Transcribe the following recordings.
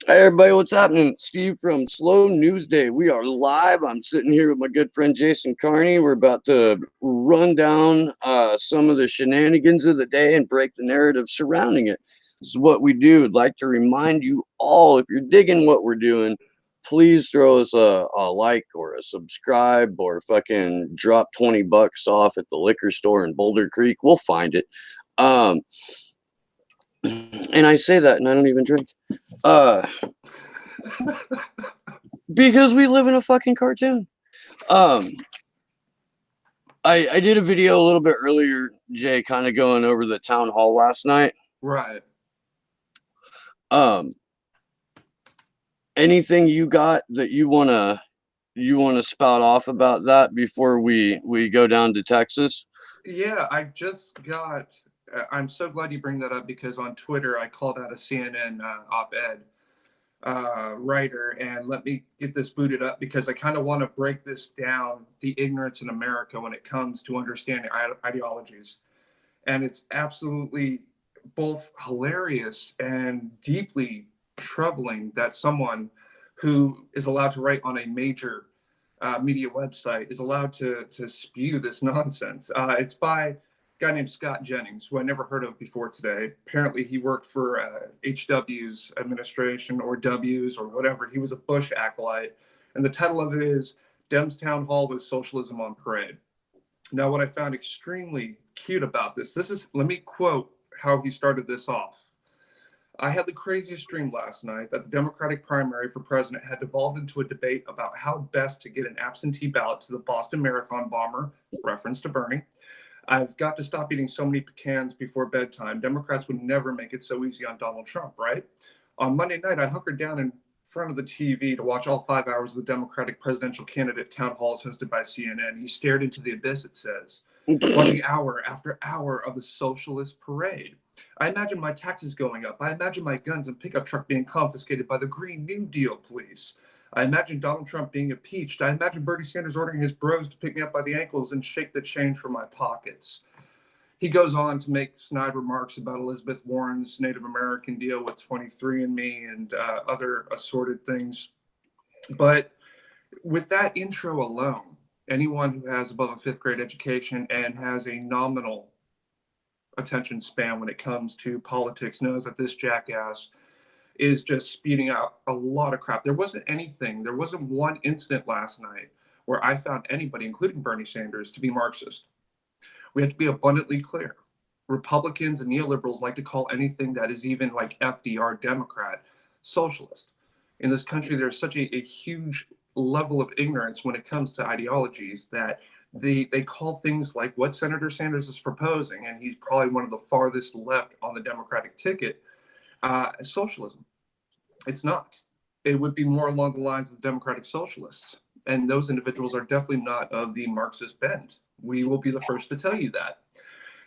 Hey everybody, what's happening? Steve from Slow News Day. We are live. I'm sitting here with my good friend Jason Carney. We're about to run down some of the shenanigans of the day and break the narrative surrounding it. This is what we do. I'd like to remind you all, if you're digging what we're doing, please throw us a like or a subscribe or fucking drop 20 bucks off at the liquor store in Boulder Creek. We'll find it. Um, and I say that and I don't even drink. Uh, because we live in a fucking cartoon. Um, I did a video a little bit earlier, Jay, kind of going over the town hall last night. Right. Um, anything you got that you wanna spout off about that before we go down to Texas? Yeah, I just got. I'm so glad you bring that up because on Twitter I called out a CNN op-ed writer, and let me get this booted up because I kind of want to break this down: the ignorance in America when it comes to understanding ideologies, and it's absolutely both hilarious and deeply troubling that someone who is allowed to write on a major media website is allowed to spew this nonsense. It's by a guy named Scott Jennings, who I never heard of before today. Apparently, he worked for HW's administration or W's or whatever. He was a Bush acolyte, and the title of it is "Dems Town Hall with Socialism on Parade." Now, what I found extremely cute about this is, let me quote how he started this off. I had the craziest dream last night that the Democratic primary for president had devolved into a debate about how best to get an absentee ballot to the Boston Marathon bomber, reference to Bernie. I've got to stop eating so many pecans before bedtime. Democrats would never make it so easy on Donald Trump, right? On Monday night, I hunkered down in front of the TV to watch all 5 hours of the Democratic presidential candidate town halls hosted by CNN. He stared into the abyss, it says, watching hour after hour of the socialist parade. I imagine my taxes going up. I imagine my guns and pickup truck being confiscated by the Green New Deal police. I imagine Donald Trump being impeached. I imagine Bernie Sanders ordering his bros to pick me up by the ankles and shake the change from my pockets. He goes on to make snide remarks about Elizabeth Warren's Native American deal with 23andMe and other assorted things. But with that intro alone, anyone who has above a fifth grade education and has a nominal attention span when it comes to politics knows that this jackass is just speeding out a lot of crap. There wasn't one incident last night where I found anybody, including Bernie Sanders, to be Marxist. We have to be abundantly clear. Republicans and neoliberals like to call anything that is even like FDR Democrat socialist. In this country, there's such a huge level of ignorance when it comes to ideologies that they call things like what Senator Sanders is proposing, and he's probably one of the farthest left on the Democratic ticket, socialism. It's not. It would be more along the lines of the Democratic Socialists. And those individuals are definitely not of the Marxist bent. We will be the first to tell you that.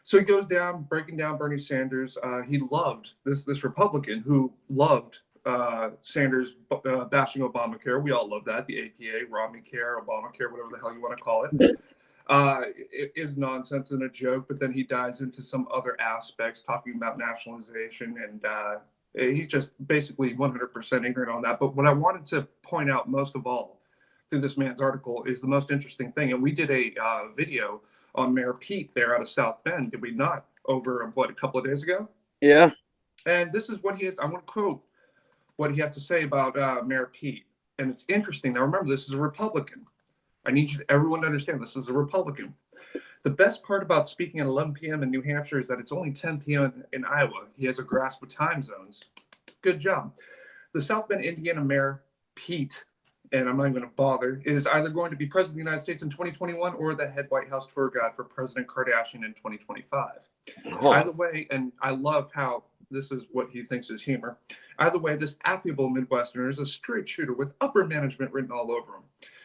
So he goes down, breaking down Bernie Sanders. He loved this Republican who loved Sanders bashing Obamacare. We all love that. The APA, Romney Care, Obamacare, whatever the hell you want to call it. It is nonsense and a joke, but then he dives into some other aspects, talking about nationalization, and he's just basically 100% ignorant on that. But what I wanted to point out most of all through this man's article is the most interesting thing, and we did a video on Mayor Pete there out of South Bend, did we not? Over what, a couple of days ago? Yeah. And this is what he has. I want to quote what he has to say about Mayor Pete, and it's interesting. Now remember, this is a Republican. I need everyone to understand this is a Republican. The best part about speaking at 11 p.m. in New Hampshire is that it's only 10 p.m. in Iowa. He has a grasp of time zones. Good job. The South Bend, Indiana Mayor Pete, and I'm not even going to bother, is either going to be president of the United States in 2021 or the head White House tour guide for President Kardashian in 2025. Either way, and I love how this is what he thinks is humor. Either way, this affable Midwesterner is a straight shooter with upper management written all over him.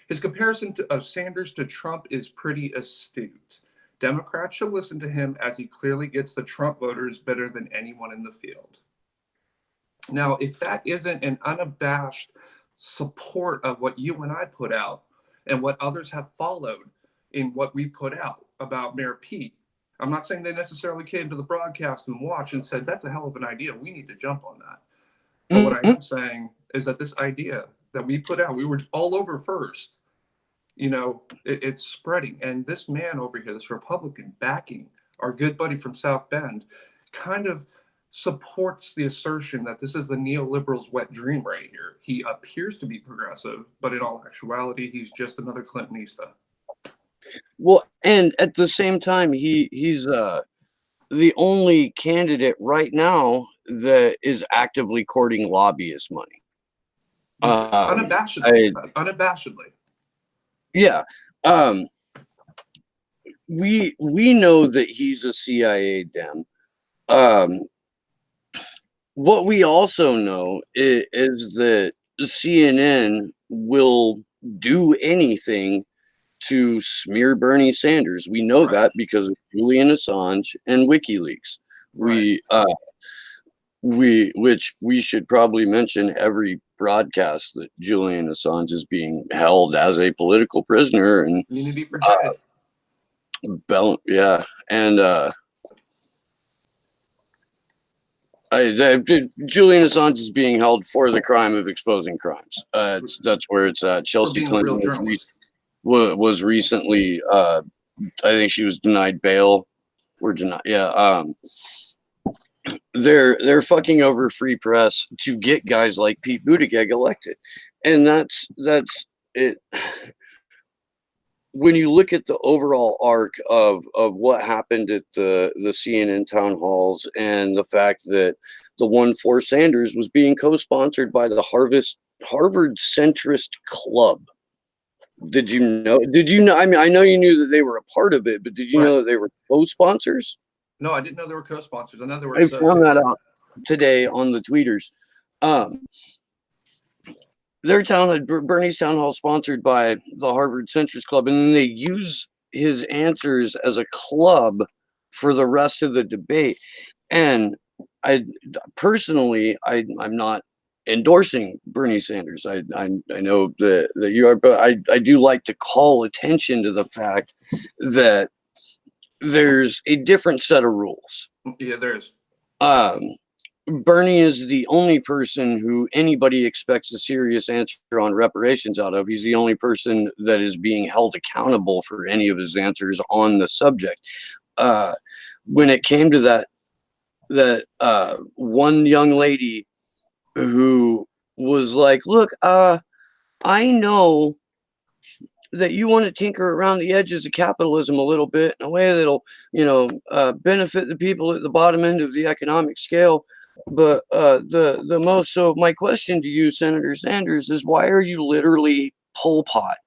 His comparison of Sanders to Trump is pretty astute. Democrats should listen to him as he clearly gets the Trump voters better than anyone in the field. Now, if that isn't an unabashed support of what you and I put out and what others have followed in what we put out about Mayor Pete, I'm not saying they necessarily came to the broadcast and watched and said, that's a hell of an idea. We need to jump on that. But what I Mhm. am saying is that this idea that we put out, we were all over first. It's spreading. And this man over here, this Republican backing our good buddy from South Bend, kind of supports the assertion that this is the neoliberal's wet dream right here. He appears to be progressive, but in all actuality, he's just another Clintonista. Well, and at the same time, he's the only candidate right now that is actively courting lobbyist money. Unabashedly. Unabashedly. Yeah. We know that he's a CIA dem. Um, what we also know is that CNN will do anything to smear Bernie Sanders. We know Right. that because of Julian Assange and WikiLeaks. Right. Which we should probably mention every broadcast that Julian Assange is being held as a political prisoner and Immunity for Jade. yeah, and Julian Assange is being held for the crime of exposing crimes. That's where it's at. Chelsea Clinton was recently, I think she was denied bail. Or denied, yeah. They're fucking over free press to get guys like Pete Buttigieg elected, and that's it. When you look at the overall arc of what happened at the CNN town halls and the fact that the one for Sanders was being co-sponsored by the Harvard Centrist Club. Did you know? Did you know? I mean, I know you knew that they were a part of it, but did you know that they were co-sponsors? No, I didn't know they were co-sponsors. I know they were. I found that out today on the tweeters. Bernie's town hall sponsored by the Harvard Centrist Club, and then they use his answers as a club for the rest of the debate. And I personally, I'm not endorsing Bernie Sanders. I know that you are, but I do like to call attention to the fact that there's a different set of rules. Yeah, there is. Bernie is the only person who anybody expects a serious answer on reparations out of. He's the only person that is being held accountable for any of his answers on the subject. When it came to that one young lady who was like, look, I know that you want to tinker around the edges of capitalism a little bit in a way that'll, benefit the people at the bottom end of the economic scale. But so my question to you, Senator Sanders, is why are you literally Pol Pot?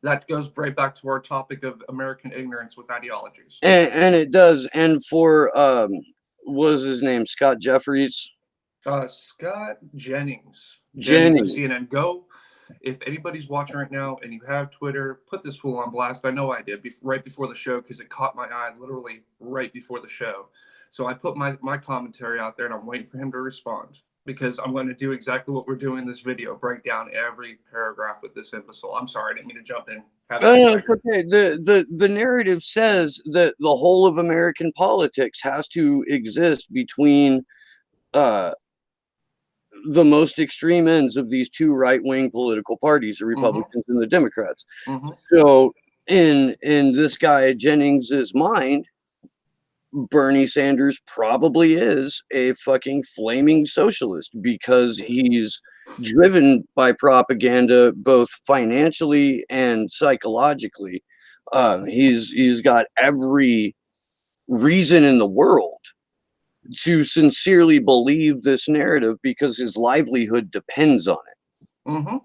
That goes right back to our topic of American ignorance with ideologies. And it does. And for what was his name? Scott Jeffries? Scott Jennings. Jennings. CNN. Go. If anybody's watching right now and you have Twitter, put this fool on blast. I know I did right before the show because it caught my eye literally right before the show. So I put my commentary out there and I'm waiting for him to respond because I'm going to do exactly what we're doing in this video, break down every paragraph with this imbecile. I'm sorry, I didn't mean to jump in. It's okay. The narrative says that the whole of American politics has to exist between the most extreme ends of these two right-wing political parties, the Republicans and the Democrats. So in this guy Jennings's mind, Bernie Sanders probably is a fucking flaming socialist because he's driven by propaganda both financially and psychologically. He's got every reason in the world to sincerely believe this narrative because his livelihood depends on it.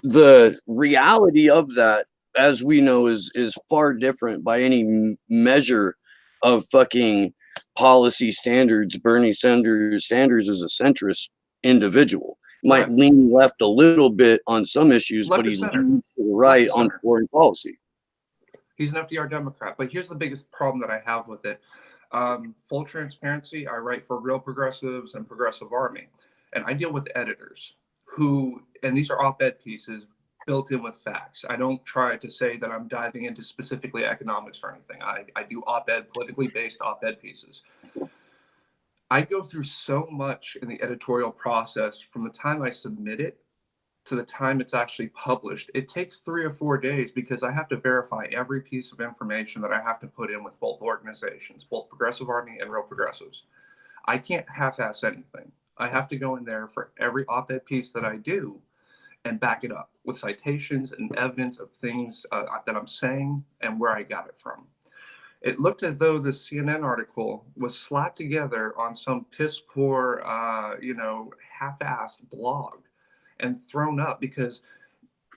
The reality of that, as we know, is far different by any measure of fucking policy standards. Bernie Sanders is a centrist individual. Might lean left a little bit on some issues, but he leans to the right on foreign policy. He's an FDR Democrat, but here's the biggest problem that I have with it. Full transparency, I write for Real Progressives and Progressive Army, and I deal with editors who, and these are op-ed pieces built in with facts. I don't try to say that I'm diving into specifically economics or anything. I do op-ed, politically based op-ed pieces. I go through so much in the editorial process from the time I submit it to the time it's actually published. It takes 3 or 4 days because I have to verify every piece of information that I have to put in with both organizations, both Progressive Army and Real Progressives. I can't half-ass anything. I have to go in there for every op-ed piece that I do and back it up with citations and evidence of things that I'm saying and where I got it from. It looked as though the CNN article was slapped together on some piss poor, half-assed blog and thrown up because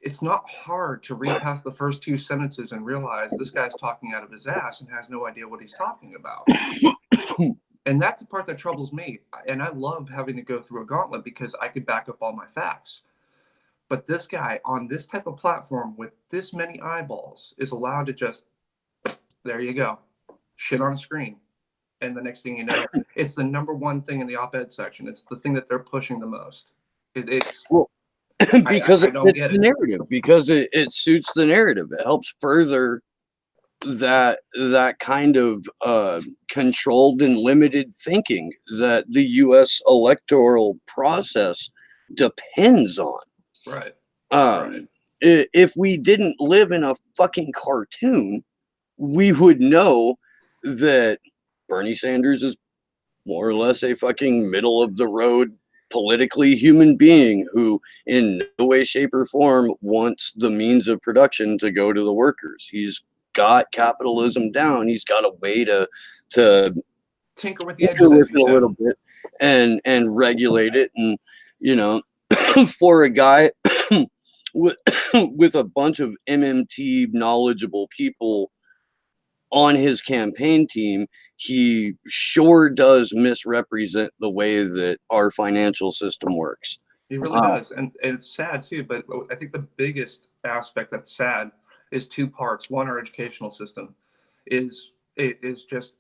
it's not hard to read past the first 2 sentences and realize this guy's talking out of his ass and has no idea what he's talking about. And that's the part that troubles me. And I love having to go through a gauntlet because I could back up all my facts. But this guy on this type of platform with this many eyeballs is allowed to just, there you go, shit on a screen. And the next thing you know, it's the number one thing in the op-ed section. It's the thing that they're pushing the most. It's Well, because I it don't fits get the it. narrative, because it suits the narrative. It helps further that kind of controlled and limited thinking that the U.S. electoral process depends on. Right. Right. If we didn't live in a fucking cartoon, we would know that Bernie Sanders is more or less a fucking middle of the road politically human being who in no way, shape, or form wants the means of production to go to the workers. He's got capitalism down. He's got a way to tinker with the edges, as you a said. little bit and regulate it. And for a guy with a bunch of MMT knowledgeable people on his campaign team, he sure does misrepresent the way that our financial system works. He really does. And it's sad too, but I think the biggest aspect that's sad is 2 parts. One, our educational system is just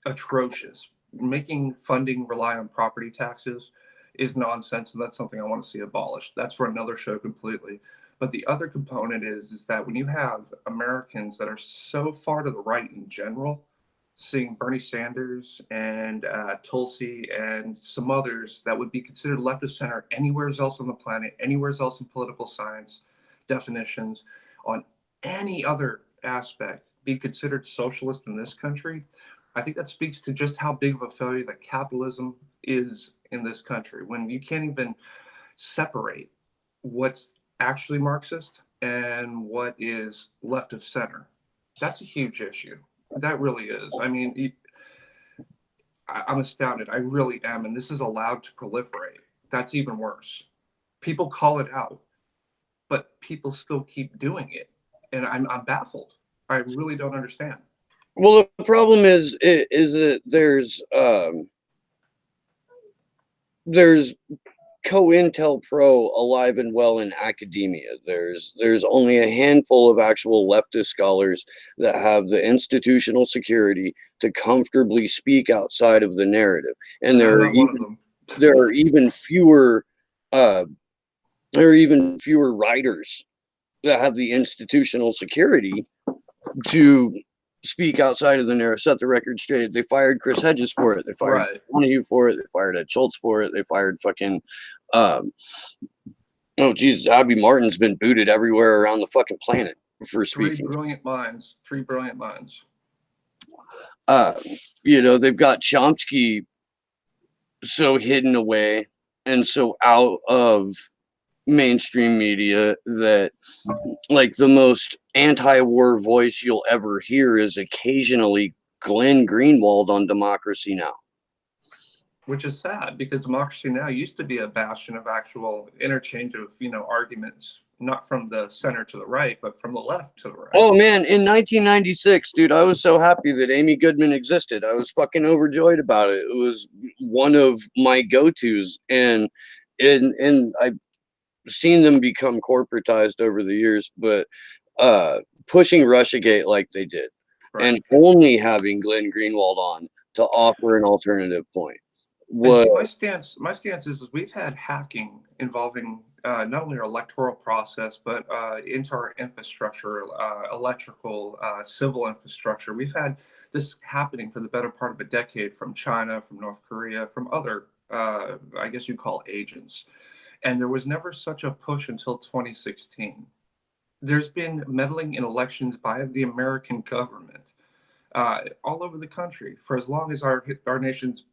atrocious. Making funding rely on property taxes is nonsense, and that's something I want to see abolished. That's for another show completely. But the other component is that when you have Americans that are so far to the right in general, seeing Bernie Sanders and Tulsi and some others that would be considered left of center anywhere else on the planet, anywhere else in political science definitions, on any other aspect, be considered socialist in this country, I think that speaks to just how big of a failure that capitalism is in this country. When you can't even separate what's actually Marxist and what is left of center, that's a huge issue. That really is. I mean, I'm astounded. I really am. And this is allowed to proliferate. That's even worse. People call it out, but people still keep doing it. And I'm baffled. I really don't understand. Well, the problem is that there's COINTELPRO alive and well in academia. There's only a handful of actual leftist scholars that have the institutional security to comfortably speak outside of the narrative, and I'm not one of them. there are even fewer writers that have the institutional security to speak outside of the narrative. Set the record straight. They fired Chris Hedges for it. They fired Donahue for it. They fired Ed Schultz for it. They fired fucking oh Jesus, Abby Martin's been booted everywhere around the fucking planet for speaking. Three brilliant minds. They've got Chomsky so hidden away and so out of mainstream media that like the most anti-war voice you'll ever hear is occasionally Glenn Greenwald on Democracy Now! Which is sad because Democracy Now! Used to be a bastion of actual interchange of, arguments, not from the center to the right, but from the left to the right. Oh man, in 1996, dude, I was so happy that Amy Goodman existed. I was fucking overjoyed about it. It was one of my go-tos, and I've seen them become corporatized over the years, but pushing Russiagate like they did, and only having Glenn Greenwald on to offer an alternative point. My stance is we've had hacking involving not only our electoral process, but into our infrastructure, electrical, civil infrastructure. We've had this happening for the better part of a decade from China, from North Korea, from other, I guess you'd call agents. And there was never such a push until 2016. There's been meddling in elections by the American government all over the country for as long as our nation's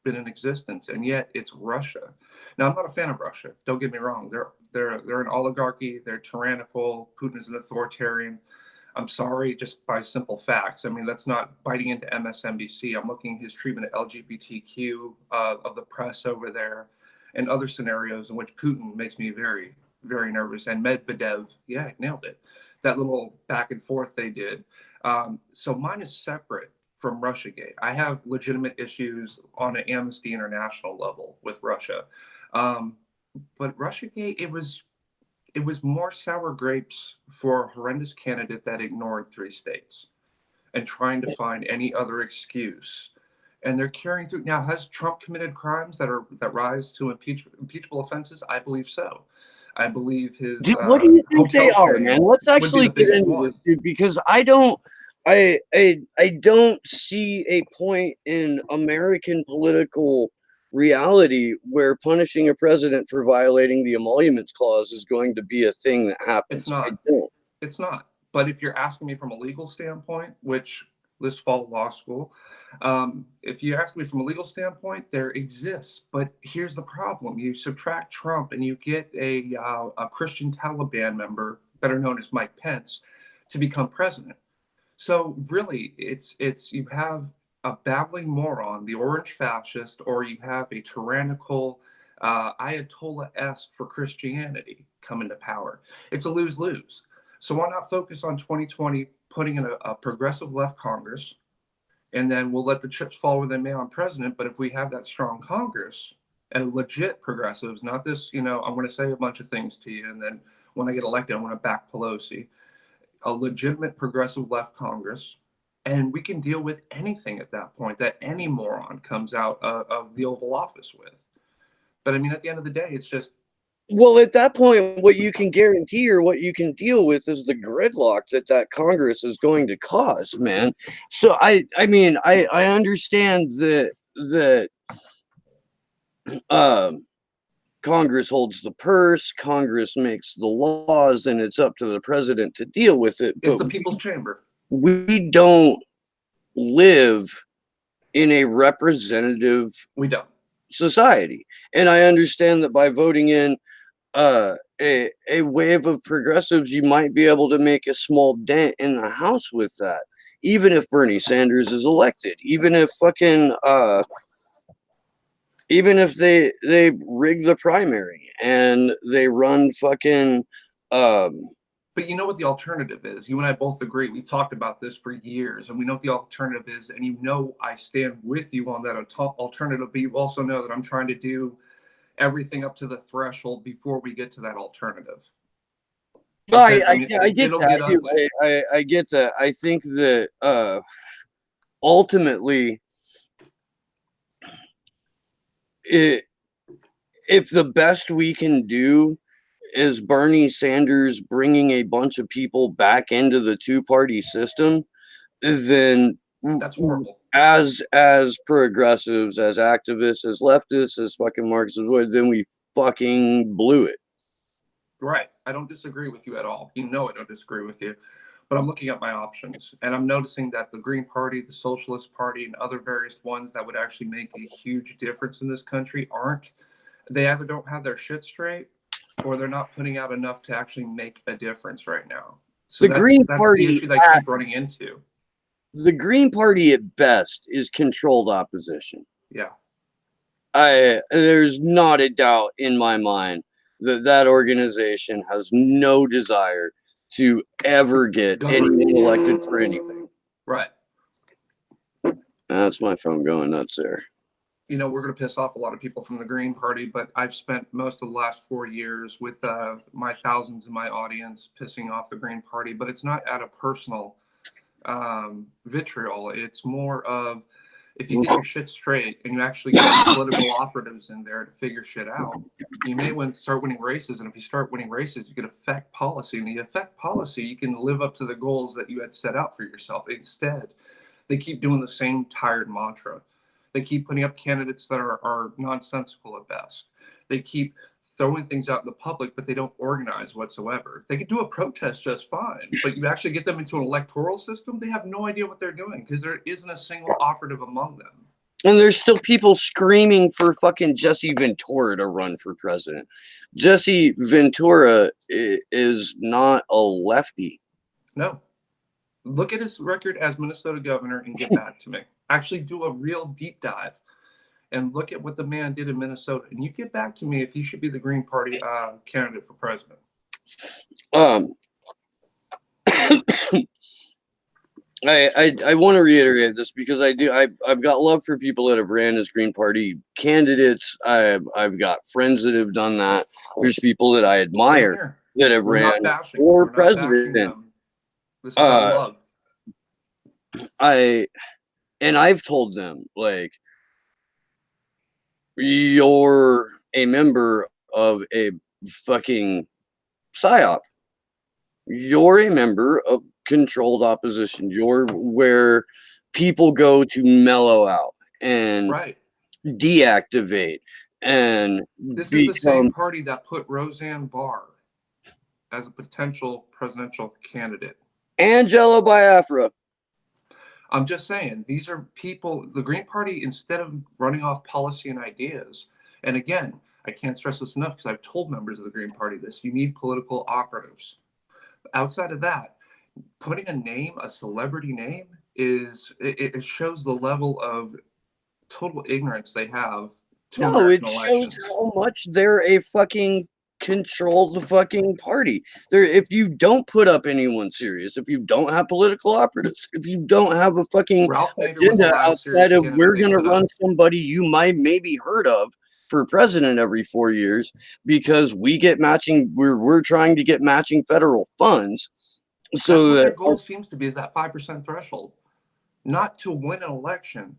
been in existence, and yet it's Russia. Now, I'm not a fan of Russia. Don't get me wrong. They're an oligarchy. They're tyrannical. Putin is an authoritarian. I'm sorry, just by simple facts. I mean, that's not biting into MSNBC. I'm looking at his treatment of LGBTQ, of the press over there, and other scenarios in which Putin makes me very, very nervous. And Medvedev, yeah, nailed it. That little back and forth they did. So mine is separate from Russiagate. I have legitimate issues on an Amnesty International level with Russia. But Russiagate, it was more sour grapes for a horrendous candidate that ignored 3 states and trying to find any other excuse. And they're carrying through. Now, has Trump committed crimes that rise to impeachable offenses? I believe so. I believe his What do you think they hotel are, chain man? Let's would be actually the get biggest into one. this, dude, because I don't see a point in American political reality where punishing a president for violating the emoluments clause is going to be a thing that happens. It's not. I don't. It's not. But if you're asking me from a legal standpoint, which this fall law school, if you ask me from a legal standpoint, there exists. But here's the problem: you subtract Trump, and you get a Christian Taliban member, better known as Mike Pence, to become president. So really, it's you have a babbling moron, the orange fascist, or you have a tyrannical Ayatollah-esque for Christianity come into power. It's a lose-lose. So why not focus on 2020, putting in a progressive left Congress, and then we'll let the chips fall where they may on president. But if we have that strong Congress and legit progressives, not this, I'm going to say a bunch of things to you, and then when I get elected, I want to back Pelosi, a legitimate progressive left Congress, and we can deal with anything at that point that any moron comes out of the Oval Office with. But I mean, at the end of the day, it's just. Well, at that point, what you can guarantee or what you can deal with is the gridlock that Congress is going to cause, man. So I mean, I understand that Congress holds the purse, Congress makes the laws, and it's up to the president to deal with it. It's the people's chamber. We don't live in a representative We don't. society. And I understand that by voting in a wave of progressives, you might be able to make a small dent in the house with that. Even if Bernie Sanders is elected, even if even if they rig the primary and they run fucking But you know what the alternative is? You and I both agree. We talked about this for years, and we know what the alternative is. And I stand with you on that alternative, but you also know that I'm trying to do everything up to the threshold before we get to that alternative. Well, I get that. I get that. I think that ultimately, if the best we can do is Bernie Sanders bringing a bunch of people back into the 2-party system, then that's horrible. As progressives, as activists, as leftists, as fucking Marxists, then we fucking blew it. Right. I don't disagree with you at all. I don't disagree with you. But I'm looking at my options, and I'm noticing that the Green Party, the Socialist Party, and other various ones that would actually make a huge difference in this country aren't. They either don't have their shit straight, or they're not putting out enough to actually make a difference right now. So that's the issue that I keep running into. The Green Party at best is controlled opposition. Yeah. There's not a doubt in my mind that organization has no desire to ever get anyone elected for anything. Right. That's my phone going nuts there. We're going to piss off a lot of people from the Green Party, but I've spent most of the last 4 years with my thousands in my audience pissing off the Green Party, but it's not out of personal vitriol. It's more of If you get your shit straight and you actually get political operatives in there to figure shit out, you may start winning races. And if you start winning races, you can affect policy. And you affect policy, you can live up to the goals that you had set out for yourself. Instead, they keep doing the same tired mantra. They keep putting up candidates that are nonsensical at best. They keep throwing things out in the public, but they don't organize whatsoever. They can do a protest just fine, but you actually get them into an electoral system, they have no idea what they're doing because there isn't a single operative among them. And there's still people screaming for fucking Jesse Ventura to run for president. Jesse Ventura is not a lefty. No. Look at his record as Minnesota governor and get back to me. Actually do a real deep dive and look at what the man did in Minnesota. And you get back to me if he should be the Green Party candidate for president. I want to reiterate this because I've got love for people that have ran as Green Party candidates. I've got friends that have done that. There's people that I admire that have ran for president. This is about love. I've told them, like, you're a member of a fucking psyop. You're a member of controlled opposition. You're where people go to mellow out and deactivate. And this is the same party that put Roseanne Barr as a potential presidential candidate. Angela Biafra. I'm just saying, these are people, the Green Party, instead of running off policy and ideas, and again, I can't stress this enough because I've told members of the Green Party this, you need political operatives. Outside of that, putting a name, a celebrity name, it shows the level of total ignorance they have to American elections. Shows how much they're a fucking controlled fucking party. If you don't put up anyone serious, if you don't have political operatives, if you don't have a fucking agenda outside of we're gonna run somebody you might maybe heard of for president every 4 years because we get matching, we're trying to get matching federal funds. So their goal seems to be is that 5% threshold, not to win an election,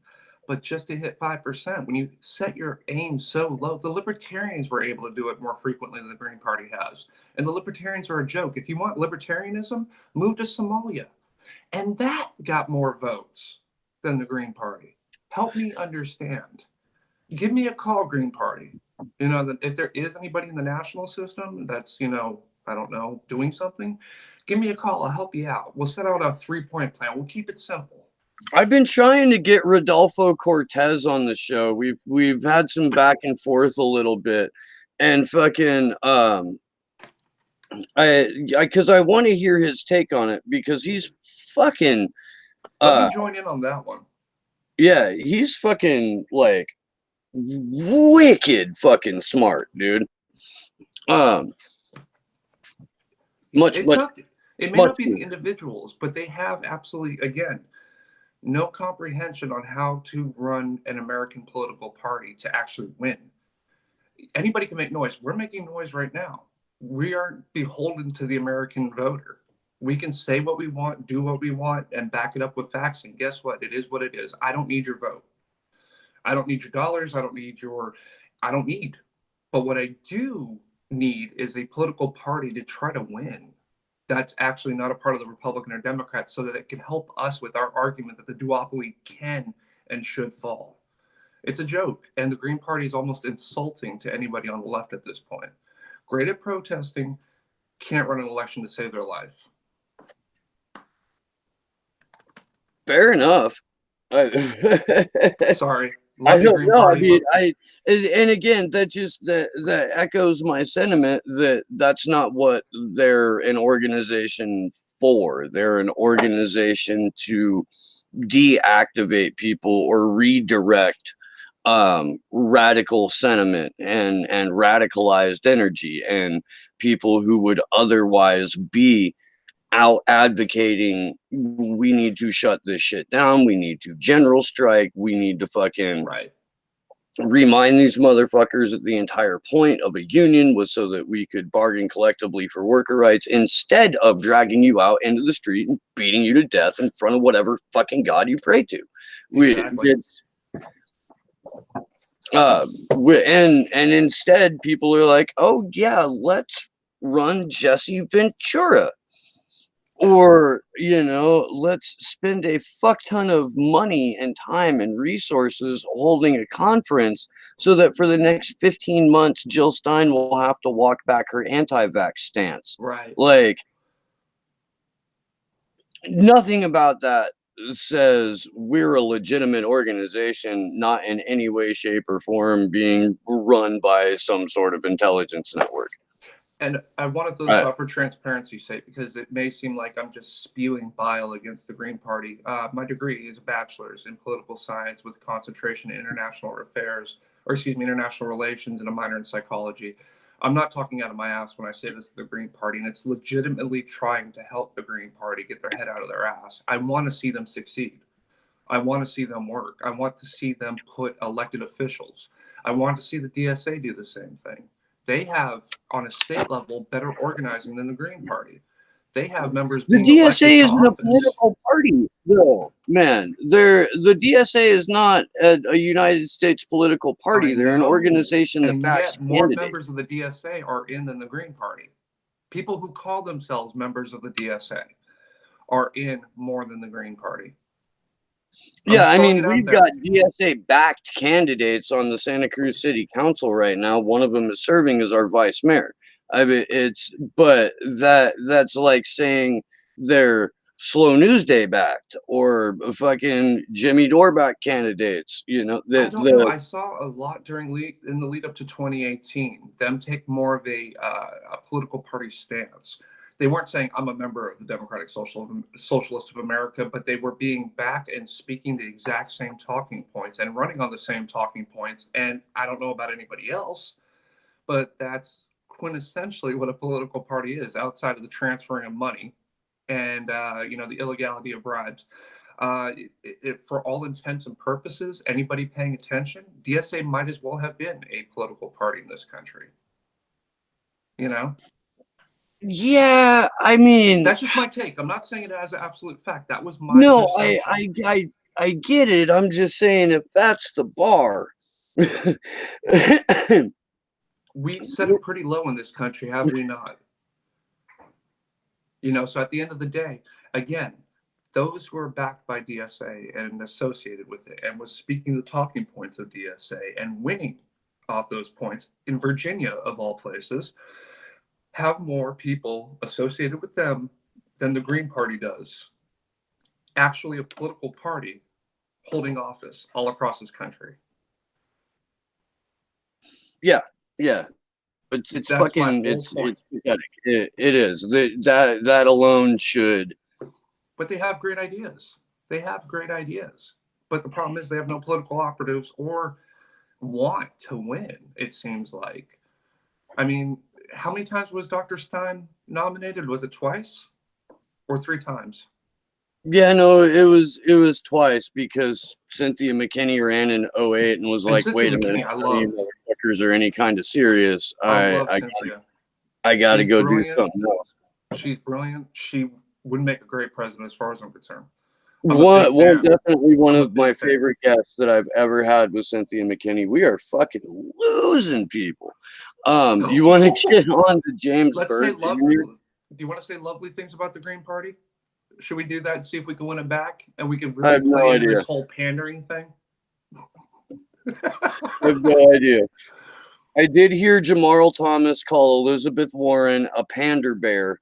but just to hit 5%. When you set your aim so low, the Libertarians were able to do it more frequently than the Green Party has. And the Libertarians are a joke. If you want libertarianism, move to Somalia. And that got more votes than the Green Party. Help me understand. Give me a call, Green Party. You know, if there is anybody in the national system that's, I don't know, doing something, give me a call. I'll help you out. We'll set out a 3-point plan. We'll keep it simple. I've been trying to get Rodolfo Cortez on the show. We've had some back and forth a little bit, and fucking because I want to hear his take on it because he's fucking. Let me join in on that one. Yeah, he's fucking like wicked fucking smart, dude. It may not be the individuals, but they have absolutely, again, no comprehension on how to run an American political party to actually win. Anybody can make noise. We're making noise right now. We aren't beholden to the American voter. We can say what we want, do what we want, and back it up with facts. And guess what? It is what it is. I don't need your vote. I don't need your dollars. I don't need. But what I do need is a political party to try to win. That's actually not a part of the Republican or Democrat so that it can help us with our argument that the duopoly can and should fall. It's a joke. And the Green Party is almost insulting to anybody on the left at this point. Great at protesting, can't run an election to save their life. Fair enough. Sorry. I don't know. I mean, and again, that echoes my sentiment that that's not what they're an organization for. They're an organization to deactivate people or redirect radical sentiment and radicalized energy and people who would otherwise be out advocating we need to shut this shit down, we need to general strike, we need to fucking remind these motherfuckers that the entire point of a union was so that we could bargain collectively for worker rights instead of dragging you out into the street and beating you to death in front of whatever fucking god you pray to. And instead people are like, oh yeah, let's run Jesse Ventura, or let's spend a fuck ton of money and time and resources holding a conference so that for the next 15 months Jill Stein will have to walk back her anti-vax stance. Right. Like, nothing about that says we're a legitimate organization, not in any way, shape, or form being run by some sort of intelligence network. And I want to throw this out for transparency's sake, because it may seem like I'm just spewing bile against the Green Party. My degree is a bachelor's in political science with concentration in international affairs, or excuse me, international relations, and a minor in psychology. I'm not talking out of my ass when I say this to the Green Party, and it's legitimately trying to help the Green Party get their head out of their ass. I want to see them succeed. I want to see them work. I want to see them put elected officials. I want to see the DSA do the same thing. They have, on a state level, better organizing than the Green Party. They have members The being elected DSA to isn't a office. political party, though, man. The DSA is not a United States political party. They're an organization that And backs yet more candidates. members of the DSA are in than the Green Party. People who call themselves members of the DSA are in more than the Green Party. Yeah, I mean, we've got DSA backed candidates on the Santa Cruz City Council right now. One of them is serving as our vice mayor. I mean, but that's like saying they're Slow News Day backed or fucking Jimmy Dore candidates. I don't know. I saw a lot in the lead up to 2018 them take more of a political party stance. They weren't saying I'm a member of the Democratic Socialist of America, but they were being backed and speaking the exact same talking points and running on the same talking points. And I don't know about anybody else, but that's quintessentially what a political party is, outside of the transferring of money and the illegality of bribes. For all intents and purposes, anybody paying attention, DSA might as well have been a political party in this country. Yeah, I mean, that's just my take. I'm not saying it as an absolute fact. That was my no, perception. I get it. I'm just saying, if that's the bar, we set it pretty low in this country, have we not? So at the end of the day, again, those who are backed by DSA and associated with it and was speaking the talking points of DSA and winning off those points in Virginia, of all places, have more people associated with them than the Green Party does. Actually, a political party holding office all across this country. Yeah. It's fucking, it's pathetic. It is. That alone should. But they have great ideas. But the problem is they have no political operatives or want to win, it seems like. I mean, how many times was Dr. Stein nominated? Was it twice or 3 times? Yeah, no, it was twice, because Cynthia McKinney ran in 2008 and was like, wait a minute, you motherfuckers are any kind of serious. I gotta go do something else. She's brilliant. She would make a great president as far as I'm concerned. Definitely one of my favorite guests that I've ever had was Cynthia McKinney. We are fucking losing people. You want to get on to James Byrd Jr.? Do you want to say lovely things about the Green Party? Should we do that and see if we can win it back and we can really play into this whole pandering thing? I have no idea. I did hear Jamarl Thomas call Elizabeth Warren a pander bear.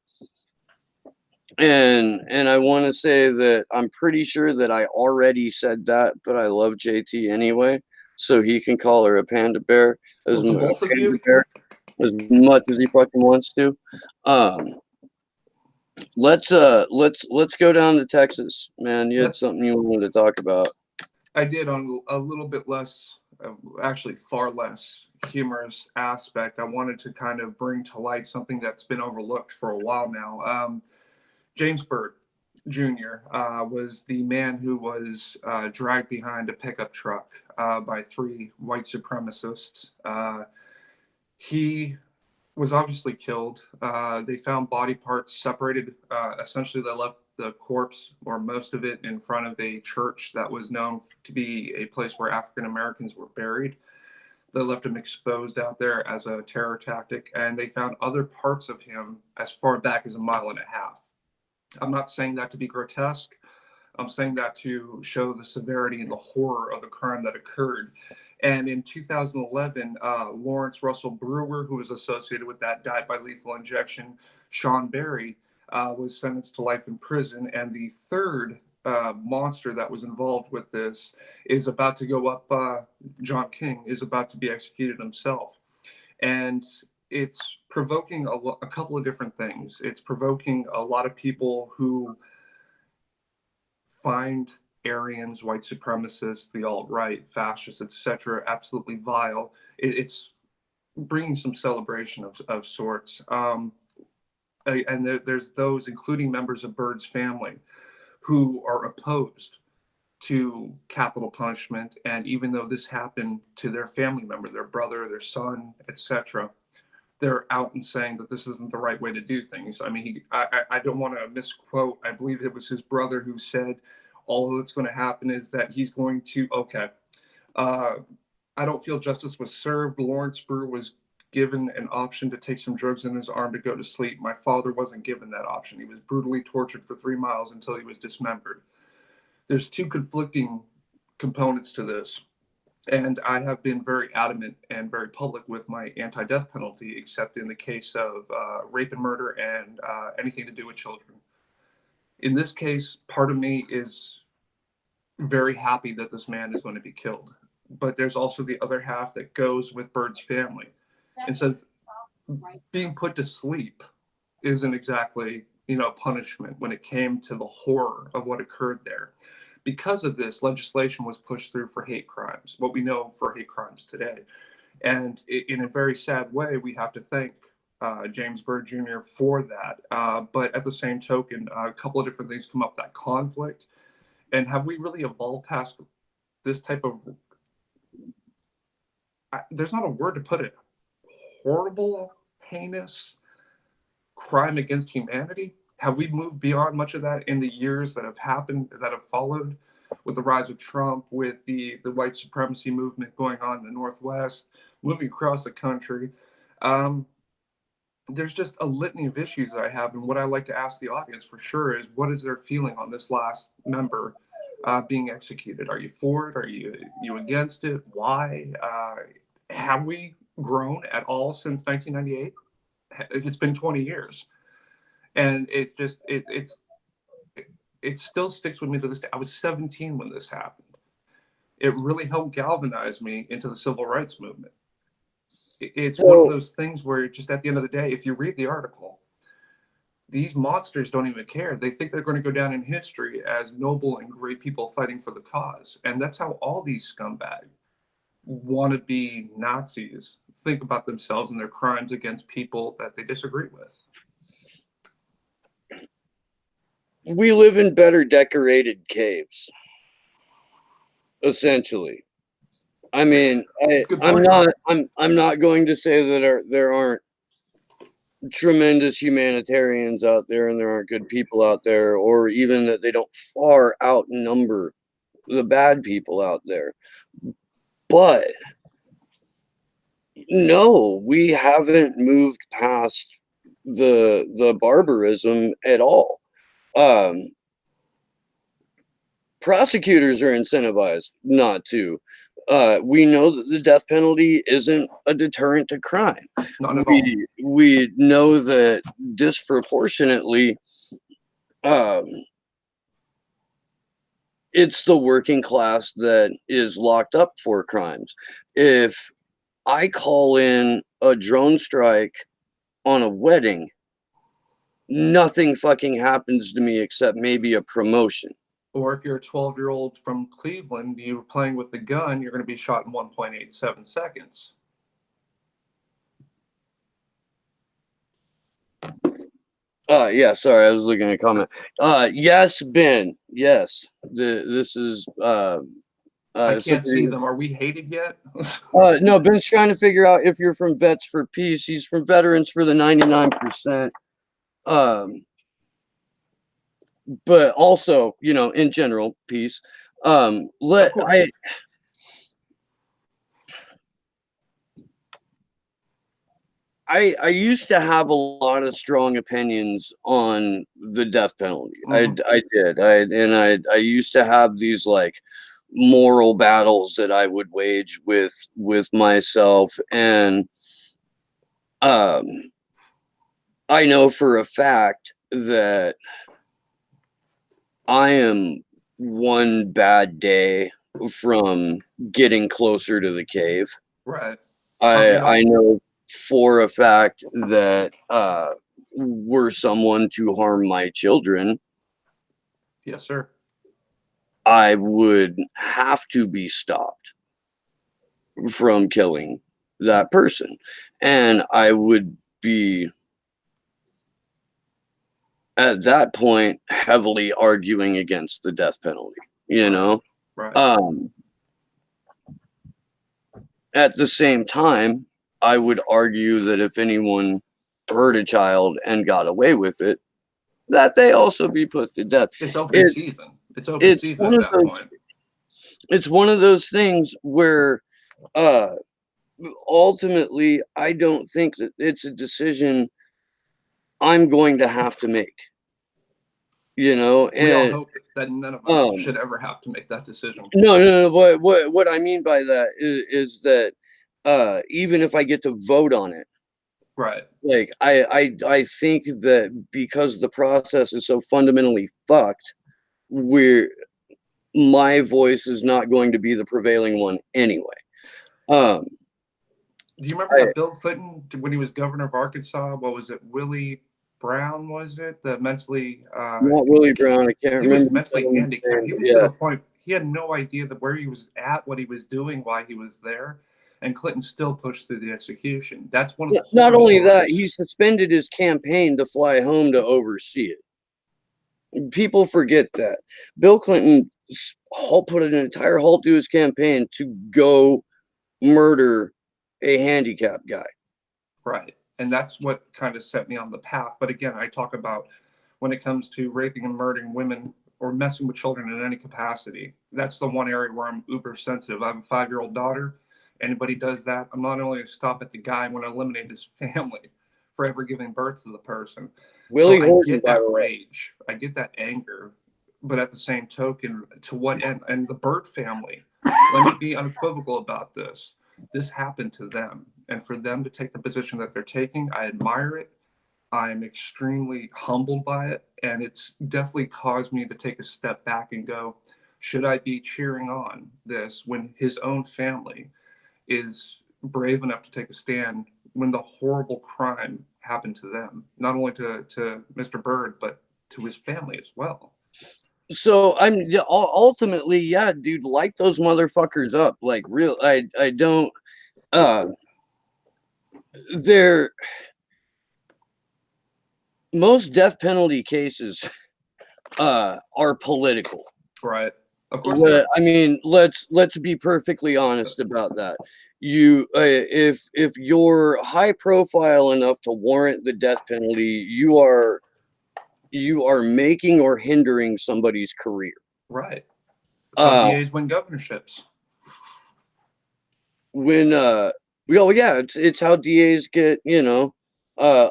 And I want to say that I'm pretty sure that I already said that, but I love JT anyway, so he can call her a panda bear as much as he fucking wants to. Let's go down to Texas, man. You had something you wanted to talk about. I did, on a little bit less, actually far less humorous aspect. I wanted to kind of bring to light something that's been overlooked for a while now. James Byrd Jr. Was the man who was dragged behind a pickup truck by 3 white supremacists. He was obviously killed. They found body parts separated. Essentially, they left the corpse, or most of it, in front of a church that was known to be a place where African Americans were buried. They left him exposed out there as a terror tactic, and they found other parts of him as far back as 1.5 miles. I'm not saying that to be grotesque. I'm saying that to show the severity and the horror of the crime that occurred. And in 2011, Lawrence Russell Brewer, who was associated with that, died by lethal injection. Sean Berry was sentenced to life in prison. And the third monster that was involved with this is about to go up. John King is about to be executed himself. And it's provoking a couple of different things. It's provoking a lot of people who find Aryans, white supremacists, the alt-right, fascists, etc., absolutely vile. It's bringing some celebration of sorts. And there's those, including members of Byrd's family, who are opposed to capital punishment. And even though this happened to their family member, their brother, their son, etc., they're out and saying that this isn't the right way to do things. I mean, I don't want to misquote. I believe it was his brother who said, all that's going to happen is that he's going to, I don't feel justice was served. Lawrence Brewer was given an option to take some drugs in his arm to go to sleep. My father wasn't given that option. He was brutally tortured for 3 miles until he was dismembered. There's two conflicting components to this. And I have been very adamant and very public with my anti-death penalty, except in the case of rape and murder and anything to do with children. In this case, part of me is very happy that this man is going to be killed. But there's also the other half that goes with Byrd's family and says being put to sleep isn't exactly, punishment when it came to the horror of what occurred there. Because of this, legislation was pushed through for hate crimes, what we know for hate crimes today. And in a very sad way, we have to thank James Byrd Jr. for that. But at the same token, a couple of different things come up, that conflict. And have we really evolved past this type of, there's not a word to put it, horrible, heinous crime against humanity? Have we moved beyond much of that in the years that have happened, that have followed, with the rise of Trump, with the white supremacy movement going on in the Northwest, moving across the country? There's just a litany of issues that I have. And what I like to ask the audience for sure is, what is their feeling on this last member being executed? Are you for it? Are you against it? Why? Have we grown at all since 1998? It's been 20 years. And it still sticks with me to this day. I was 17 when this happened. It really helped galvanize me into the civil rights movement. It's one of those things where just at the end of the day, if you read the article, these monsters don't even care. They think they're going to go down in history as noble and great people fighting for the cause. And that's how all these scumbag wannabe Nazis think about themselves and their crimes against people that they disagree with. We live in better decorated caves, essentially. I mean, I'm not going to say that there aren't tremendous humanitarians out there and there aren't good people out there, or even that they don't far outnumber the bad people out there. But no, we haven't moved past the barbarism at all. Prosecutors are incentivized not to. We know that the death penalty isn't a deterrent to crime. Not at all. We know that disproportionately, it's the working class that is locked up for crimes. If I call in a drone strike on a wedding, nothing fucking happens to me except maybe a promotion. Or if you're a 12-year-old from Cleveland, you're playing with the gun, you're going to be shot in 1.87 seconds. Yeah, sorry, I was looking at a comment. Yes, Ben. Yes. This is I can't see them. Are we hated yet? No, Ben's trying to figure out if you're from Vets for Peace. He's from Veterans for the 99%. but also, you know, in general, peace. Of Let course. I used to have a lot of strong opinions on the death penalty. Hmm. I did. I used to have these like moral battles that I would wage with myself, and um I know for a fact that I am one bad day from getting closer to the cave. Right. Aren't we I all? know for a fact that, were someone to harm my children, Yes, sir. I would have to be stopped from killing that person, and I would be, at that point, heavily arguing against the death penalty, you Right. know? Right. Um, at the same time, I would argue that if anyone hurt a child and got away with it, that they also be put to death. It's open It season. It's open it's season one at of that those point. it's one of those things where, uh, ultimately, I don't think that it's a decision I'm going to have to make, you know? We all And, hope that none of us um should ever have to make that decision. no, what I mean by that is that, even if I get to vote on it, Right. like, I think that because the process is so fundamentally fucked, we're my voice is not going to be the prevailing one anyway. Um, Do you remember I that Bill Clinton, when he was governor of Arkansas? What was it? Willie Brown, was it? The mentally, not Willie Brown, I can't he was remember the mentally gentleman's handicapped. name, He but was to yeah. the point he had no idea that where he was at, what he was doing, why he was there, and Clinton still pushed through the execution. That's one of the Not horror only that, he stories. suspended his campaign to fly home to oversee it. People forget that. Bill Clinton put an entire halt to his campaign to go murder a handicapped guy. Right. And that's what kind of set me on the path. But again, I talk about when it comes to raping and murdering women or messing with children in any capacity. That's the one area where I'm uber sensitive. I have a 5-year-old daughter. Anybody does that, I'm not only going to stop at the guy, I'm going to eliminate his family for ever giving birth to the person. So Willie I Horton, get by that the way. rage, I get that anger, but at the same token, to what end? And the Byrd family, let me be unequivocal about this. This happened to them, and for them to take the position that they're taking, I admire it. I'm extremely humbled by it, and it's definitely caused me to take a step back and go, should I be cheering on this when his own family is brave enough to take a stand when the horrible crime happened to them, not only to Mr. Byrd, but to his family as well? So ultimately, yeah, dude, light those motherfuckers up. Like real, I don't. Uh, they're most death penalty cases are political. Right. Of course they are. I mean, let's be perfectly honest about that. You, if you're high profile enough to warrant the death penalty, you are making or hindering somebody's career. Right. That's how Uh, DAs win governorships. when well, yeah, it's how DAs get, you know,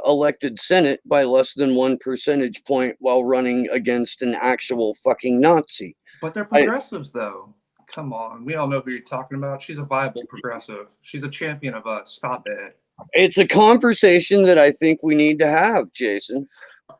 elected Senate by less than 1 percentage point while running against an actual fucking Nazi. But they're I progressives, though. Come on. We all know who you're talking about. She's a viable progressive. She's a champion of us. Stop it. It's a conversation that I think we need to have, Jason. I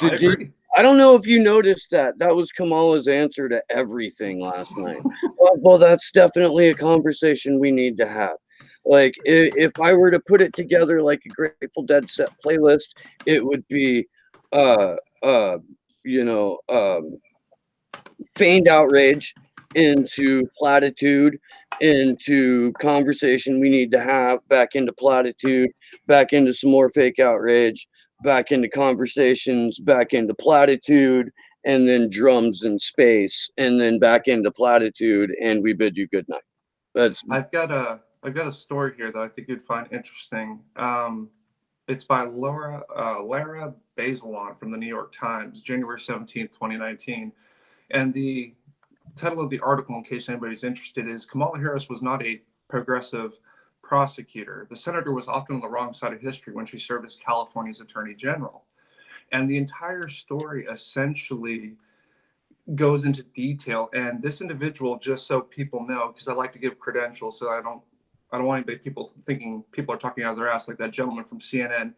Did you, agree. I don't know if you noticed that. That was Kamala's answer to everything last night. Well, that's definitely a conversation we need to have. Like, if I were to put it together like a Grateful Dead set playlist, it would be, uh, uh, you know, feigned outrage into platitude, into conversation we need to have, back into platitude, back into some more fake outrage, back into conversations, back into platitude, and then drums and space, and then back into platitude, and we bid you good night. That's I've got a story here that I think you'd find interesting. It's by Lara Bazelon from the New York Times, January 17th, 2019. And the title of the article, in case anybody's interested, is Kamala Harris was not a progressive prosecutor. The senator was often on the wrong side of history when she served as California's attorney general. And the entire story essentially goes into detail. And this individual, just so people know, because I like to give credentials, so I don't want anybody people thinking people are talking out of their ass like that gentleman from CNN.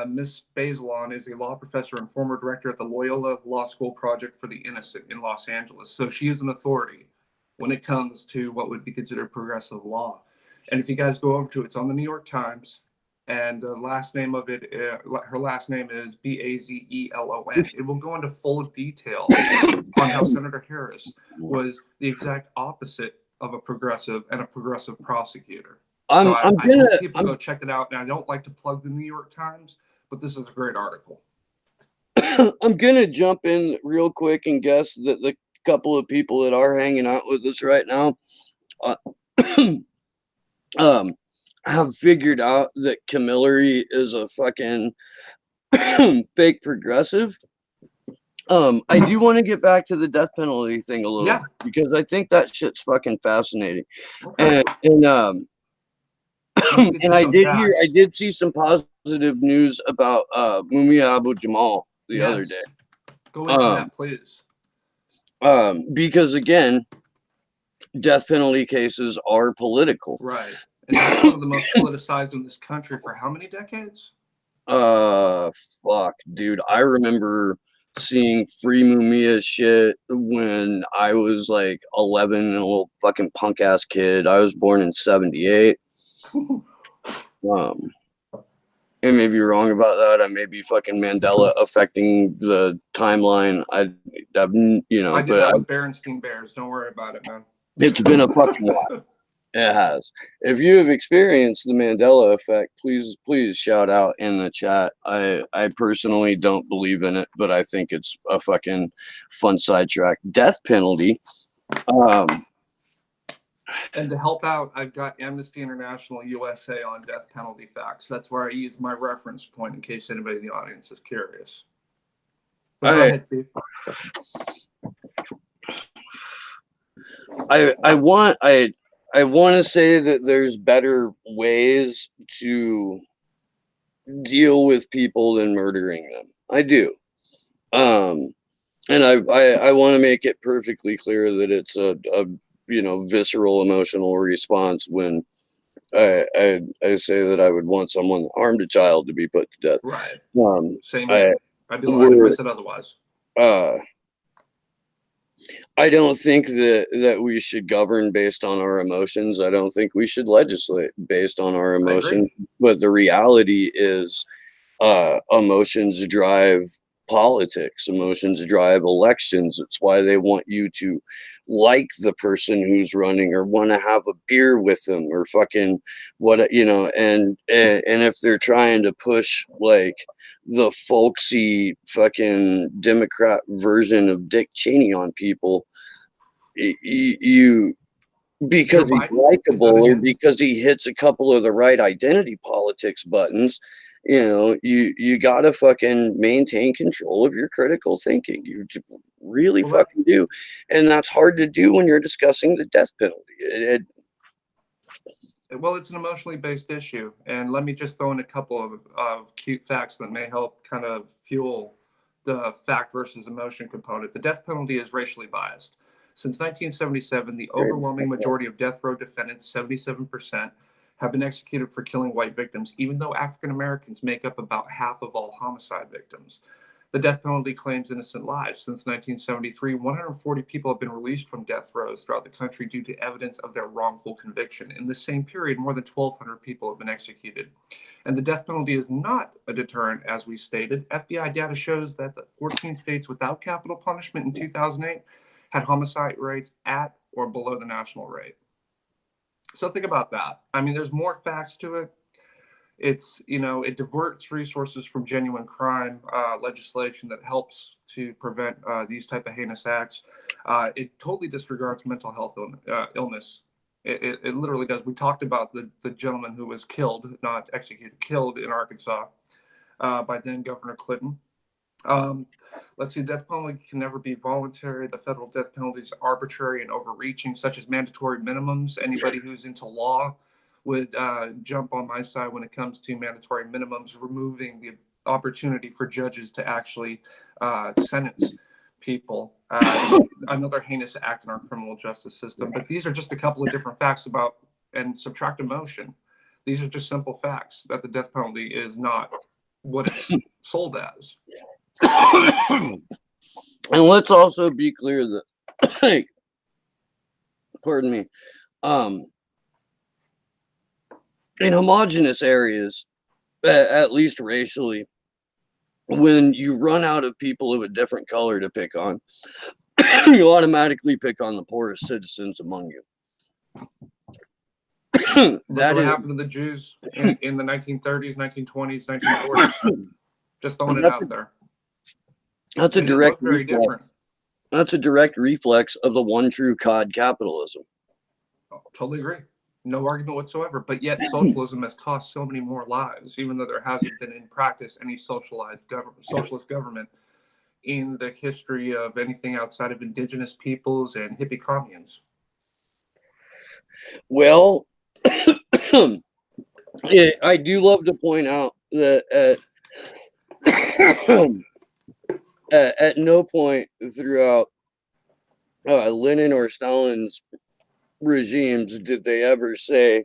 Ms. Bazelon is a law professor and former director at the Loyola Law School Project for the Innocent in Los Angeles. So she is an authority when it comes to what would be considered progressive law. And if you guys go over to it, it's on the New York Times. And the last name of it, her last name is Bazelon. It will go into full detail on how Senator Harris was the exact opposite of a progressive and a progressive prosecutor. I hope people go check it out. And I don't like to plug the New York Times, but this is a great article. I'm gonna jump in real quick and guess that the couple of people that are hanging out with us right now have figured out that Camillery is a fucking fake progressive. I do want to get back to the death penalty thing a little bit, because I think that shit's fucking fascinating. Okay. And I did see some positive news about Mumia Abu Jamal the other day. Go into that, please. Because again, death penalty cases are political. Right. And that's one of the most politicized in this country for how many decades? Fuck, dude. I remember seeing free Mumia shit when I was like 11 and a little fucking punk ass kid. I was born in 78. I may be wrong about that. I may be fucking Mandela affecting the timeline. I did that with Berenstain Bears. Don't worry about it, man. It's been a fucking while. It has. If you have experienced the Mandela effect, please shout out in the chat. I personally don't believe in it, but I think it's a fucking fun sidetrack. Death penalty. And to help out, I've got Amnesty International USA on death penalty facts. That's where I use my reference point in case anybody in the audience is curious. But go ahead, Steve. I want to say that there's better ways to deal with people than murdering them. I do. And I want to make it perfectly clear that it's a visceral emotional response when I say that I would want someone that harmed a child to be put to death. Right. Same. I'd be lying if I said otherwise. I don't think that we should govern based on our emotions. I don't think we should legislate based on our emotions. But the reality is, emotions drive politics. Emotions drive elections. It's why they want you to like the person who's running or want to have a beer with them or fucking and if they're trying to push like the folksy fucking Democrat version of Dick Cheney on people, you because he's likable or because he hits a couple of the right identity politics buttons, you gotta fucking maintain control of your critical thinking. You really fucking do. And that's hard to do when you're discussing the death penalty. Well, it's an emotionally based issue. And let me just throw in a couple of cute facts that may help kind of fuel the fact versus emotion component. The death penalty is racially biased. Since 1977, the overwhelming majority of death row defendants, 77%, have been executed for killing white victims, even though African Americans make up about half of all homicide victims. The death penalty claims innocent lives. Since 1973, 140 people have been released from death rows throughout the country due to evidence of their wrongful conviction. In the same period, more than 1,200 people have been executed. And the death penalty is not a deterrent, as we stated. FBI data shows that the 14 states without capital punishment in 2008 had homicide rates at or below the national rate. So think about that. I mean, there's more facts to it. It's, it diverts resources from genuine crime legislation that helps to prevent these type of heinous acts. It totally disregards mental health illness. It literally does. We talked about the gentleman who was killed, not executed, killed in Arkansas. by then Governor Clinton. Um, let's see, death penalty can never be voluntary. The federal death penalty is arbitrary and overreaching, such as mandatory minimums. Anybody who's into law would jump on my side when it comes to mandatory minimums, removing the opportunity for judges to actually sentence people. Another heinous act in our criminal justice system. But these are just a couple of different facts about and subtract emotion. These are just simple facts that the death penalty is not what it's sold as. And let's also be clear that, pardon me, in homogenous areas, at least racially, when you run out of people of a different color to pick on, you automatically pick on the poorest citizens among you. Look what happened to the Jews in the 1930s, 1920s, 1940s. Just throwing it out there. That's a direct very different. That's a direct reflex of the one true COD capitalism. Oh, totally agree. No argument whatsoever. But yet socialism has cost so many more lives, even though there hasn't been in practice any socialist government in the history of anything outside of indigenous peoples and hippie communes. Well, I do love to point out that at no point throughout Lenin or Stalin's regimes did they ever say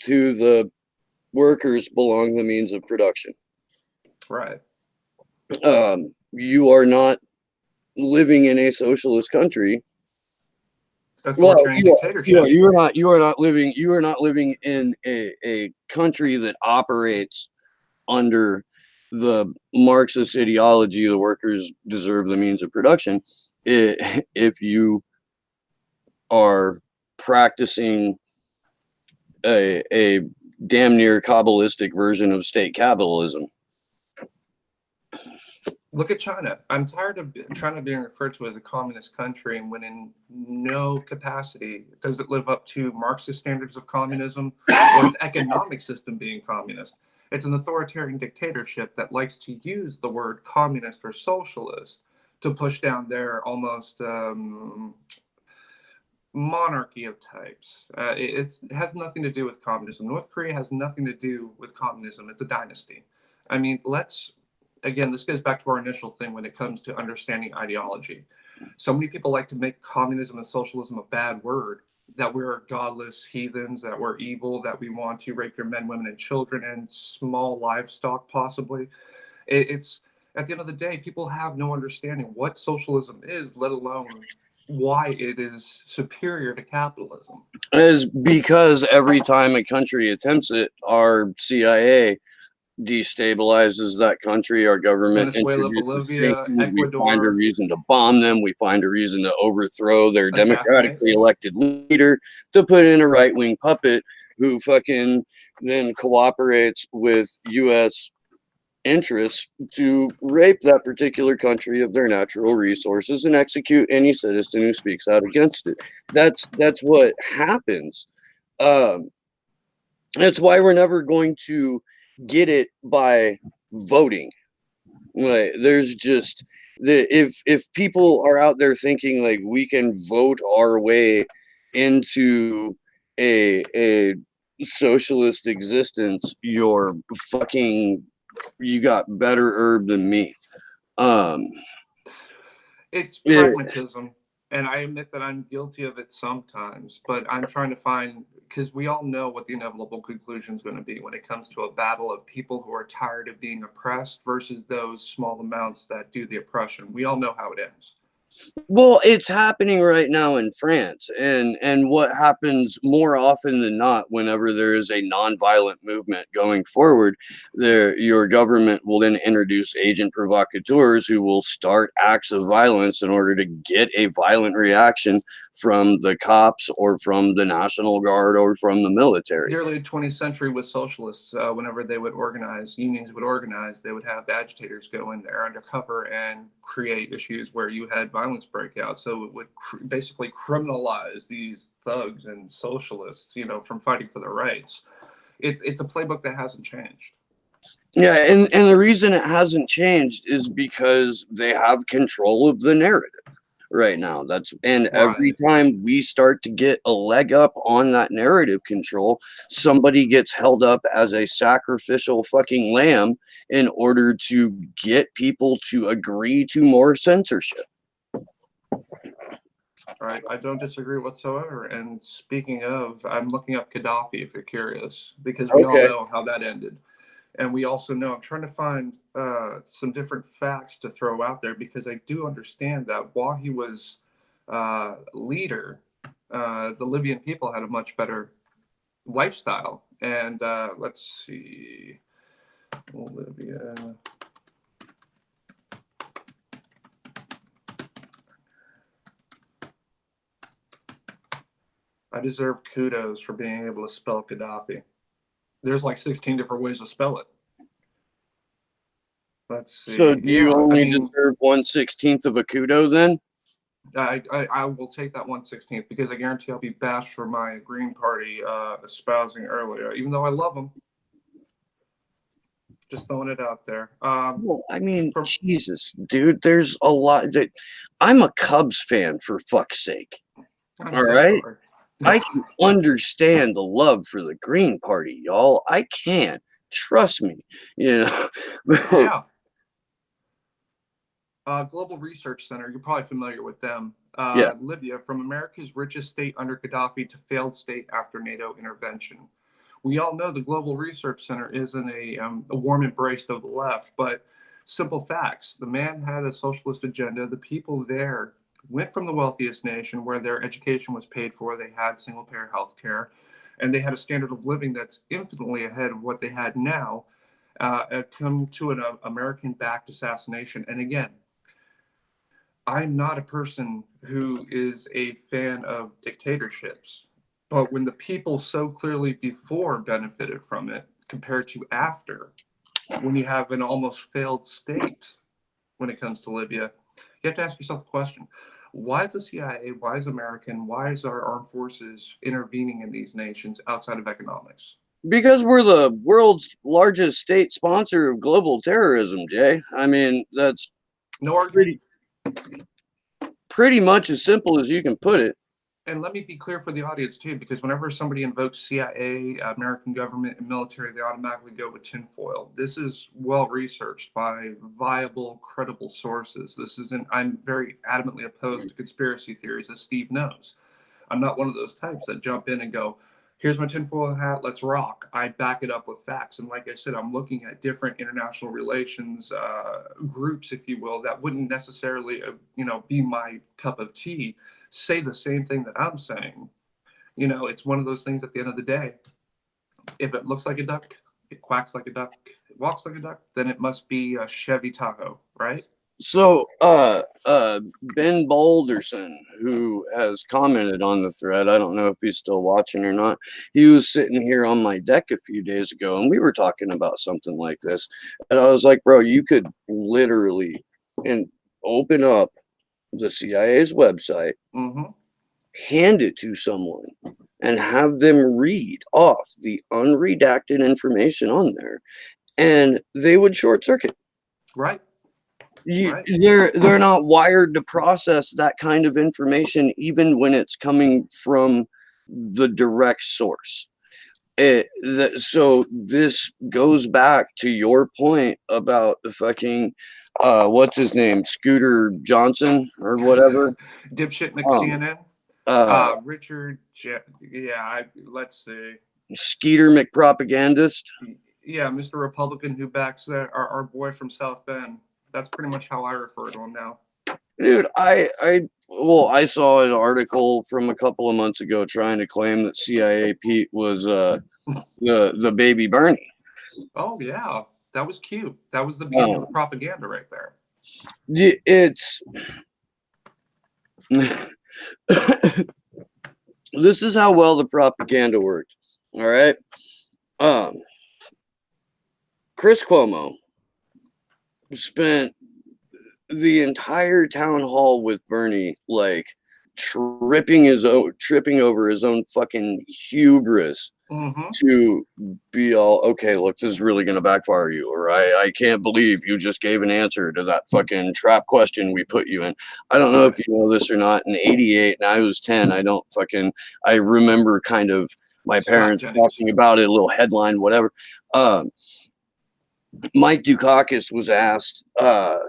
to the workers belong the means of production. Right. You are not living in a socialist country. Well, you are not living in a country that operates under the Marxist ideology. The workers deserve the means of production. If you are practicing a damn near Kabbalistic version of state capitalism. Look at China. I'm tired of China being referred to as a communist country, and when in no capacity does it live up to Marxist standards of communism or its economic system being communist. It's an authoritarian dictatorship that likes to use the word communist or socialist to push down their almost monarchy of types. It has nothing to do with communism. North Korea has nothing to do with communism. It's a dynasty. I mean, again, this goes back to our initial thing when it comes to understanding ideology. So many people like to make communism and socialism a bad word, that we're godless heathens, that we're evil, that we want to rape your men, women, and children and small livestock, possibly. It's at the end of the day, people have no understanding what socialism is, let alone why it is superior to capitalism. Is because every time a country attempts it, our CIA destabilizes that country. Our government, Venezuela, Bolivia, Ecuador. We find a reason to bomb them. We find a reason to overthrow their democratically elected leader, to put in a right-wing puppet who fucking then cooperates with U.S. interests to rape that particular country of their natural resources and execute any citizen who speaks out against it. That's what happens. That's why we're never going to get it by voting. Like, there's just if people are out there thinking like we can vote our way into a socialist existence, you got better herb than me. It's pragmatism. And I admit that I'm guilty of it sometimes, but I'm trying to find, because we all know what the inevitable conclusion is going to be when it comes to a battle of people who are tired of being oppressed versus those small amounts that do the oppression. We all know how it ends. Well, it's happening right now in France, and what happens more often than not whenever there is a nonviolent movement going forward, your government will then introduce agent provocateurs who will start acts of violence in order to get a violent reaction from the cops or from the National Guard or from the military. The early 20th century with socialists, whenever they would organize, unions would organize, they would have agitators go in there undercover and create issues where you had violence break out. So it would basically criminalize these thugs and socialists, from fighting for their rights. It's a playbook that hasn't changed. Yeah, and the reason it hasn't changed is because they have control of the narrative right now. And every Right. time we start to get a leg up on that narrative control, somebody gets held up as a sacrificial fucking lamb in order to get people to agree to more censorship. I don't disagree whatsoever. And speaking of, I'm looking up Gaddafi if you're curious, because we all Okay. know how that ended. And we also know, I'm trying to find some different facts to throw out there because I do understand that while he was leader, the Libyan people had a much better lifestyle. And let's see, Libya. I deserve kudos for being able to spell Gaddafi. There's like 16 different ways to spell it. Let's So see. do you Yeah, I only mean, deserve 1/16 of a kudo then? I will take that 1/16 because I guarantee I'll be bashed for my Green Party espousing earlier, even though I love them. Just throwing it out there. Well, I mean, From Jesus, dude, there's a lot that I'm a Cubs fan for fuck's sake. I'm All so right. sorry. I can understand the love for the Green Party, y'all. I can. Trust me. You know. Yeah. Global Research Center, you're probably familiar with them. Yeah. Libya, from America's richest state under Gaddafi to failed state after NATO intervention. We all know the Global Research Center isn't a warm embrace of the left, but simple facts. The man had a socialist agenda. The people there went from the wealthiest nation where their education was paid for, they had single payer health care, and they had a standard of living that's infinitely ahead of what they had now, come to an American backed assassination. And again, I'm not a person who is a fan of dictatorships, but when the people so clearly before benefited from it compared to after, when you have an almost failed state when it comes to Libya, you have to ask yourself the question, why is the CIA, why is American, why is our armed forces intervening in these nations outside of economics? Because we're the world's largest state sponsor of global terrorism, Jay. I mean, that's No argument. pretty pretty much as simple as you can put it. And let me be clear for the audience too, because whenever somebody invokes CIA, American government, and military, they automatically go with tinfoil. This is well researched by viable, credible sources. This isn't, I'm very adamantly opposed to conspiracy theories, as Steve knows. I'm not one of those types that jump in and go, here's my tinfoil hat, let's rock. I back it up with facts. And like I said, I'm looking at different international relations groups, if you will, that wouldn't necessarily, be my cup of tea, say the same thing that I'm saying. It's one of those things at the end of the day. If it looks like a duck, it quacks like a duck, it walks like a duck, then it must be a Chevy Tahoe, right? So, Ben Boulderson, who has commented on the thread, I don't know if he's still watching or not. He was sitting here on my deck a few days ago, and we were talking about something like this. And I was like, bro, you could literally and open up the CIA's website, Mm-hmm. hand it to someone, and have them read off the unredacted information on there, and they would short circuit. Right. Right. They're not wired to process that kind of information, even when it's coming from the direct source. So this goes back to your point about the fucking what's his name, Scooter Johnson or whatever. Dipshit Um, McCNN. uh, Richard. Yeah. Let's see. Skeeter McPropagandist. Yeah, Mr. Republican who backs our boy from South Bend. That's pretty much how I refer to him now. Dude, I saw an article from a couple of months ago trying to claim that CIA Pete was the baby Bernie. Oh yeah, that was cute. That was the beginning of the Um, propaganda right there. it's this is how well the propaganda worked. All right. Um, Chris Cuomo spent the entire town hall with Bernie like tripping over his own fucking hubris to be all, okay, look, this is really going to backfire you, or I can't believe you just gave an answer to that fucking trap question we put you in. I don't know if you know this or not. In '88, and I was 10, I remember kind of my parents talking about it, a little headline, whatever. Mike Dukakis was asked, and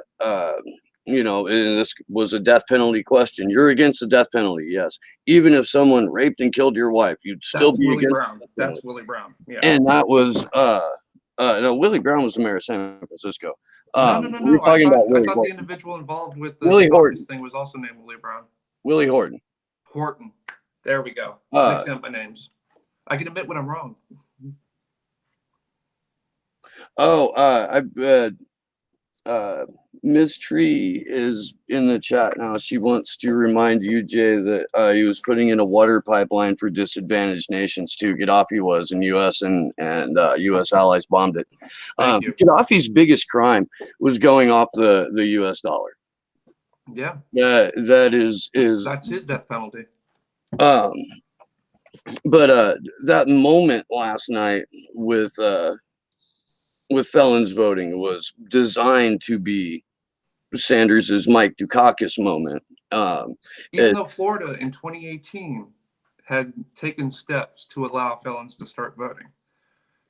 this was a death penalty question. You're against the death penalty, yes. Even if someone raped and killed your wife, you'd still be Willie against Brown. That's Willie Brown. Yeah. And that was no, Willie Brown was the mayor of San Francisco. No. We're talking about I thought the individual involved with the Willie Horton thing was also named Willie Brown. Willie Horton. Horton. There we go. Mixing up my names. I can admit when I'm wrong. Ms. Tree is in the chat now. She wants to remind you, Jay, that he was putting in a water pipeline for disadvantaged nations too. Gaddafi was, and U.S. and U.S. allies bombed it. Gaddafi's biggest crime was going off the U.S. dollar. Yeah. That is that's his death penalty. But that moment last night with felons voting was designed to be Sanders's Mike Dukakis moment. Even though Florida in 2018 had taken steps to allow felons to start voting,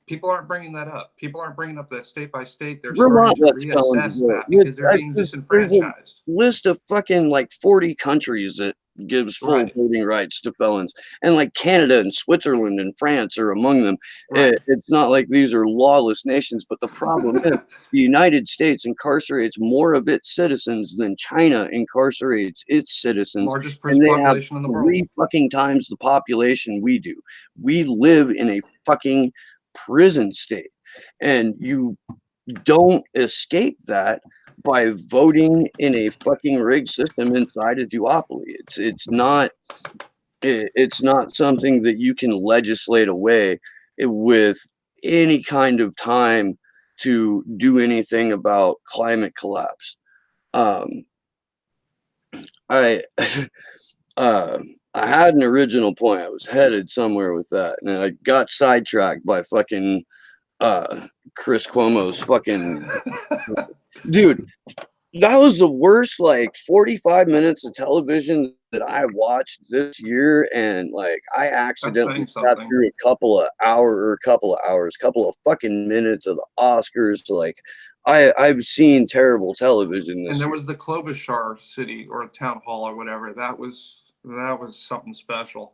people aren't bringing that up. People aren't bringing up that state by state. They're starting to reassess that because they're being disenfranchised. List of fucking like 40 countries that gives full voting rights to felons, and like Canada and Switzerland and France are among them. It's not like these are lawless nations, but the problem is the United States incarcerates more of its citizens than China incarcerates its citizens. Largest prison population in the world. 3 fucking times the population we do. We live in a fucking prison state, and you don't escape that by voting in a fucking rigged system inside a duopoly. It's not something that you can legislate away with any kind of time to do anything about climate collapse. I had an original point. I was headed somewhere with that, and I got sidetracked by fucking Chris Cuomo's fucking dude. That was the worst 45 minutes of television that I watched this year, and I accidentally sat through a couple of fucking minutes of the Oscars. I've seen terrible television this and there year. was the Klobuchar city or town hall or whatever. That was something special.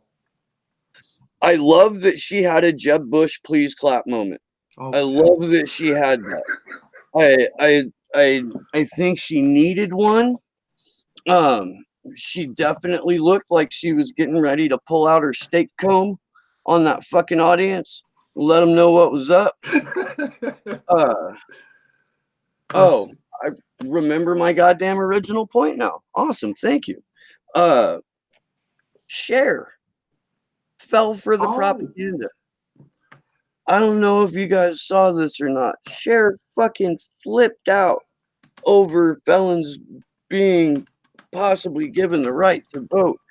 I love that she had a Jeb Bush please clap moment. I love that she had that. I think she needed one. She definitely looked like she was getting ready to pull out her steak comb on that fucking audience, let them know what was up. I remember my goddamn original point now. Awesome, thank you. Cher fell for the propaganda. I don't know if you guys saw this or not. Cher fucking flipped out over felons being possibly given the right to vote.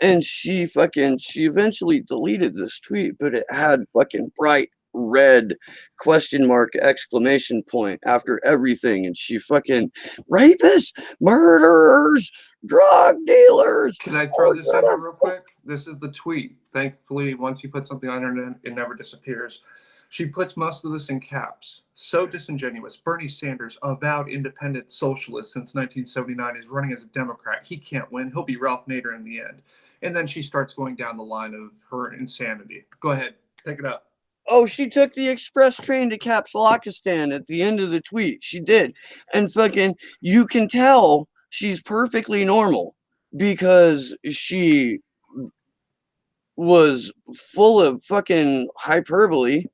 And she eventually deleted this tweet, but it had fucking bright red question mark exclamation point after everything. And she fucking rapists, murderers, drug dealers. Can I throw this in there real quick? This is the tweet. Thankfully, once you put something on the internet, it never disappears. She puts most of this in caps. So disingenuous. Bernie Sanders, avowed independent socialist since 1979, is running as a Democrat. He can't win. He'll be Ralph Nader in the end. And then she starts going down the line of her insanity. Go ahead. Take it up. Oh, she took the express train to Kapsalakistan at the end of the tweet. She did. And fucking, you can tell she's perfectly normal because she was full of fucking hyperbole,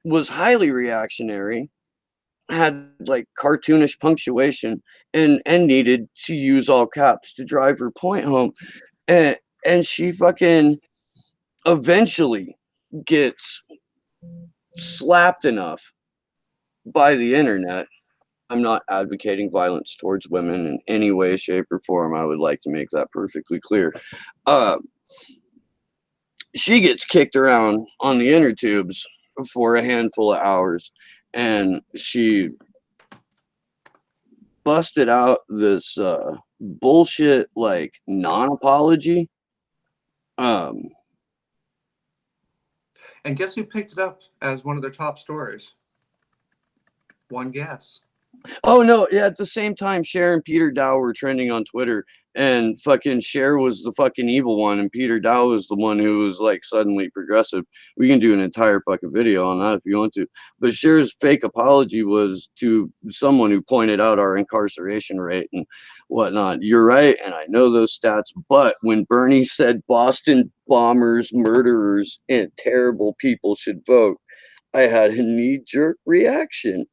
was highly reactionary, had cartoonish punctuation, and needed to use all caps to drive her point home. And she fucking eventually gets slapped enough by the internet I'm not advocating violence towards women in any way, shape, or form. I would like to make that perfectly clear. Uh, she gets kicked around on the inner tubes for a handful of hours, and she busted out this bullshit like non-apology. Um, And guess who picked it up as one of their top stories? One guess. Oh no, yeah, at the same time, Cher and Peter Dow were trending on Twitter, and fucking Cher was the fucking evil one, and Peter Dow was the one who was like suddenly progressive. We can do an entire fucking video on that if you want to. But Cher's fake apology was to someone who pointed out our incarceration rate and whatnot. You're right, and I know those stats, but when Bernie said Boston bombers, murderers, and terrible people should vote, I had a knee-jerk reaction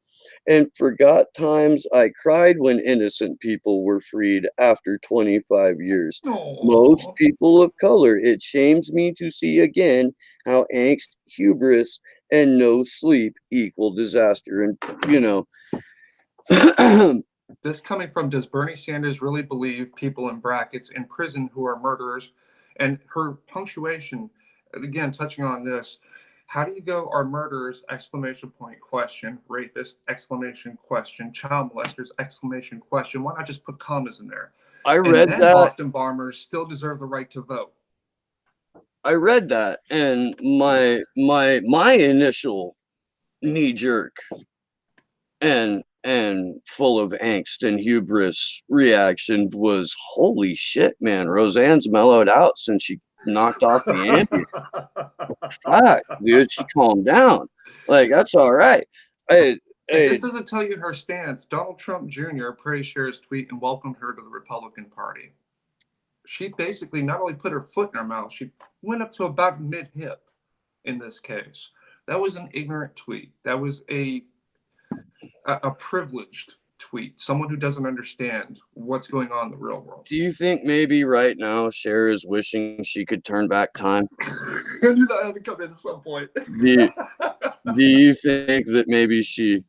and forgot times I cried when innocent people were freed after 25 years. Most Oh, people of color, it shames me to see again how angst, hubris, and no sleep equal disaster. And, you know, this coming from, does Bernie Sanders really believe people in brackets in prison who are murderers? And her punctuation, again, touching on this, how do you go are murderers exclamation point question, rapist exclamation question, child molesters exclamation question? Why not just put commas in there? I And read then that. Boston bombers still deserve the right to vote. I read that, and my initial knee jerk and full of angst and hubris reaction was, holy shit, man, Roseanne's mellowed out since she knocked off the Ambien. Fuck, dude, she calmed down. Like, that's all right. I, If this I, doesn't tell you her stance, Donald Trump Jr. praised Cher's tweet and welcomed her to the Republican Party. She basically not only put her foot in her mouth, she went up to about mid hip in this case. That was an ignorant tweet. That was a privileged tweet. Someone who doesn't understand what's going on in the real world. do you think maybe right now Cher is wishing she could turn back time? I knew that had to come in at some point. Do you think that maybe she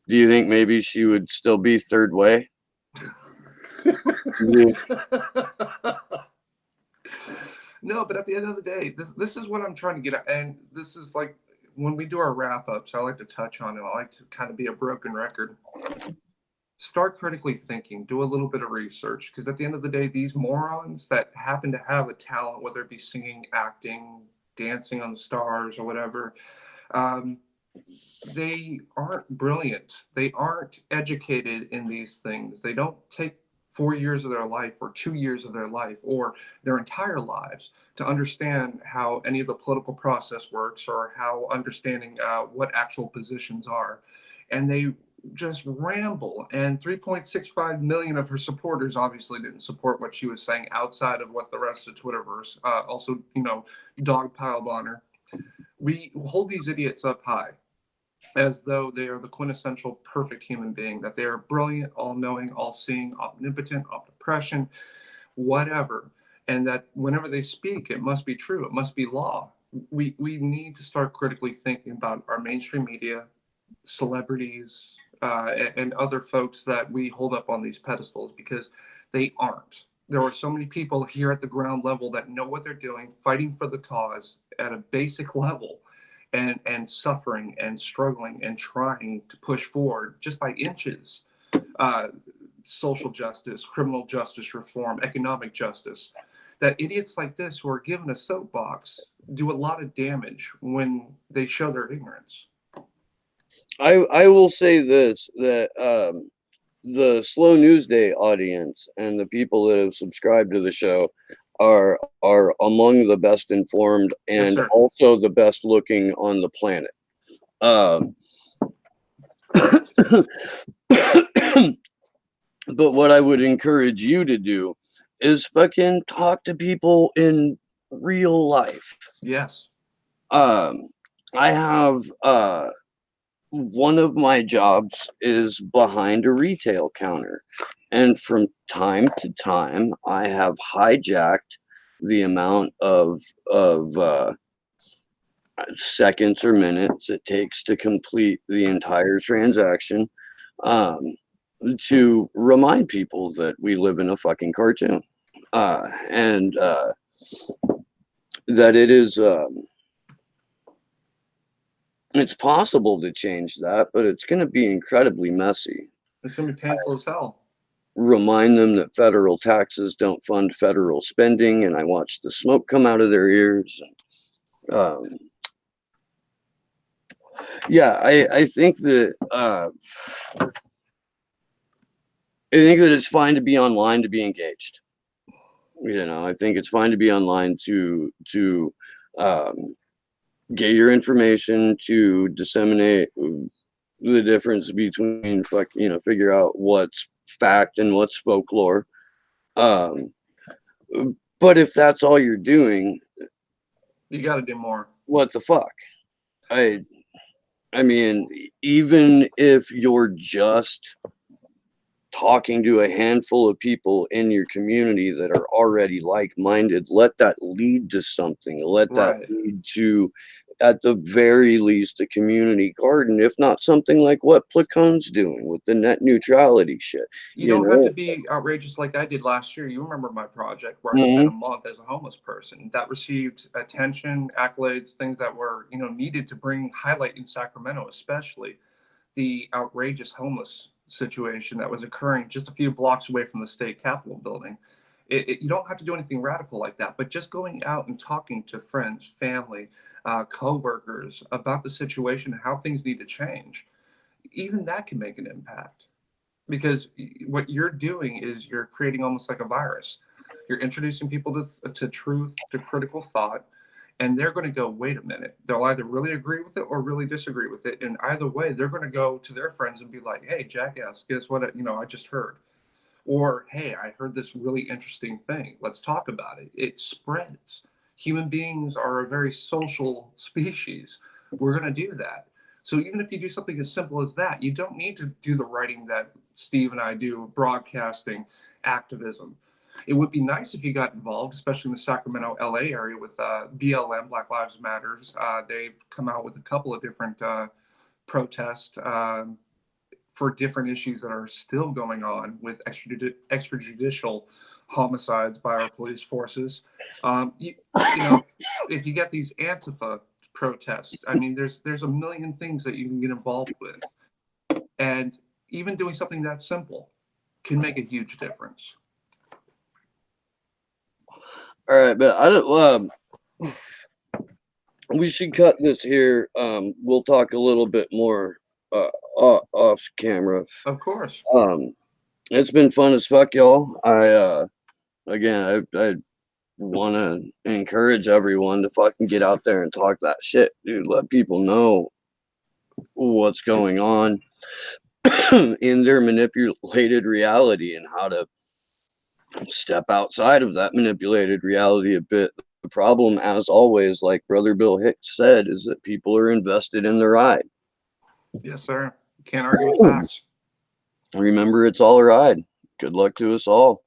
do you think maybe she would still be third way? Yeah. No, but at the end of the day, this is what I'm trying to get at, and this is like when we do our wrap ups. I like to touch on it. I like to kind of be a broken record. Start critically thinking. Do a little bit of research, because at the end of the day, these morons that happen to have a talent, whether it be singing, acting, dancing on the stars, or whatever, um, they aren't brilliant. They aren't educated in these things. They don't take 4 years of their life or 2 years of their life or their entire lives to understand how any of the political process works or how understanding what actual positions are. And they just ramble. And 3.65 million of her supporters obviously didn't support what she was saying outside of what the rest of Twitterverse also, dogpiled on her. We hold these idiots up high as though they are the quintessential perfect human being, that they are brilliant, all knowing, all seeing, omnipotent, omnipresent, whatever. And that whenever they speak, it must be true, it must be law. We need to start critically thinking about our mainstream media, celebrities, and other folks that we hold up on these pedestals, because they aren't. There are so many people here at the ground level that know what they're doing, fighting for the cause at a basic level, and suffering and struggling and trying to push forward just by inches. Uh, Social justice, criminal justice reform, economic justice. That idiots like this who are given a soapbox do a lot of damage when they show their ignorance. I will say this, that the Slow News Day audience and the people that have subscribed to the show are among the best informed Yes, and sir. also the best looking on the planet. Correct. But what I would encourage you to do is fucking talk to people in real life. Yes. I have one of my jobs is behind a retail counter, and from time to time I have hijacked the amount of seconds or minutes it takes to complete the entire transaction to remind people that we live in a fucking cartoon, and that it is it's possible to change that, but it's going to be incredibly messy. It's gonna be painful as hell. Remind them that federal taxes don't fund federal spending, and I watch the smoke come out of their ears. Yeah, I think that it's fine to be online, to be engaged. I think it's fine to be online to get your information, to disseminate the difference between figure out what's fact and what's folklore. Um, but if that's all you're doing, You got to do more. what the fuck? I mean, even if you're just talking to a handful of people in your community that are already like-minded, let that lead to something. Let that Right. lead to, at the very least, a community garden, if not something like what Placone's doing with the net neutrality shit. You don't have to be outrageous like I did last year. You remember my project where I spent a Mhm. month as a homeless person that received attention, accolades, things that were, needed to bring highlight in Sacramento, especially the outrageous homeless situation that was occurring just a few blocks away from the state capitol building. You don't have to do anything radical like that, but just going out and talking to friends, family, co-workers about the situation, how things need to change, even that can make an impact. Because what you're doing is you're creating almost like a virus. You're introducing people to truth, to critical thought, and they're going to go, wait a minute. They'll either really agree with it or really disagree with it. And either way, they're going to go to their friends and be like, hey, jackass, guess what? I just heard. Or, hey, I heard this really interesting thing. Let's talk about it. It spreads. Human beings are a very social species. We're going to do that. So even if you do something as simple as that, you don't need to do the writing that Steve and I do, broadcasting, activism. It would be nice if you got involved, especially in the Sacramento, LA area with BLM, Black Lives Matters. They've come out with a couple of different protests for different issues that are still going on with extrajudicial homicides by our police forces. If you get these Antifa protests, I mean, there's a million things that you can get involved with, and even doing something that simple can make a huge difference. All right, but I don't. We should cut this here. We'll talk a little bit more off camera. Of course. It's been fun as fuck, y'all. I want to encourage everyone to fucking get out there and talk that shit, dude. Let people know what's going on in their manipulated reality and how to step outside of that manipulated reality a bit. The problem, as always, like Brother Bill Hicks said, is that people are invested in the ride. Yes, sir. Can't argue with facts. Remember, it's all a ride. Good luck to us all.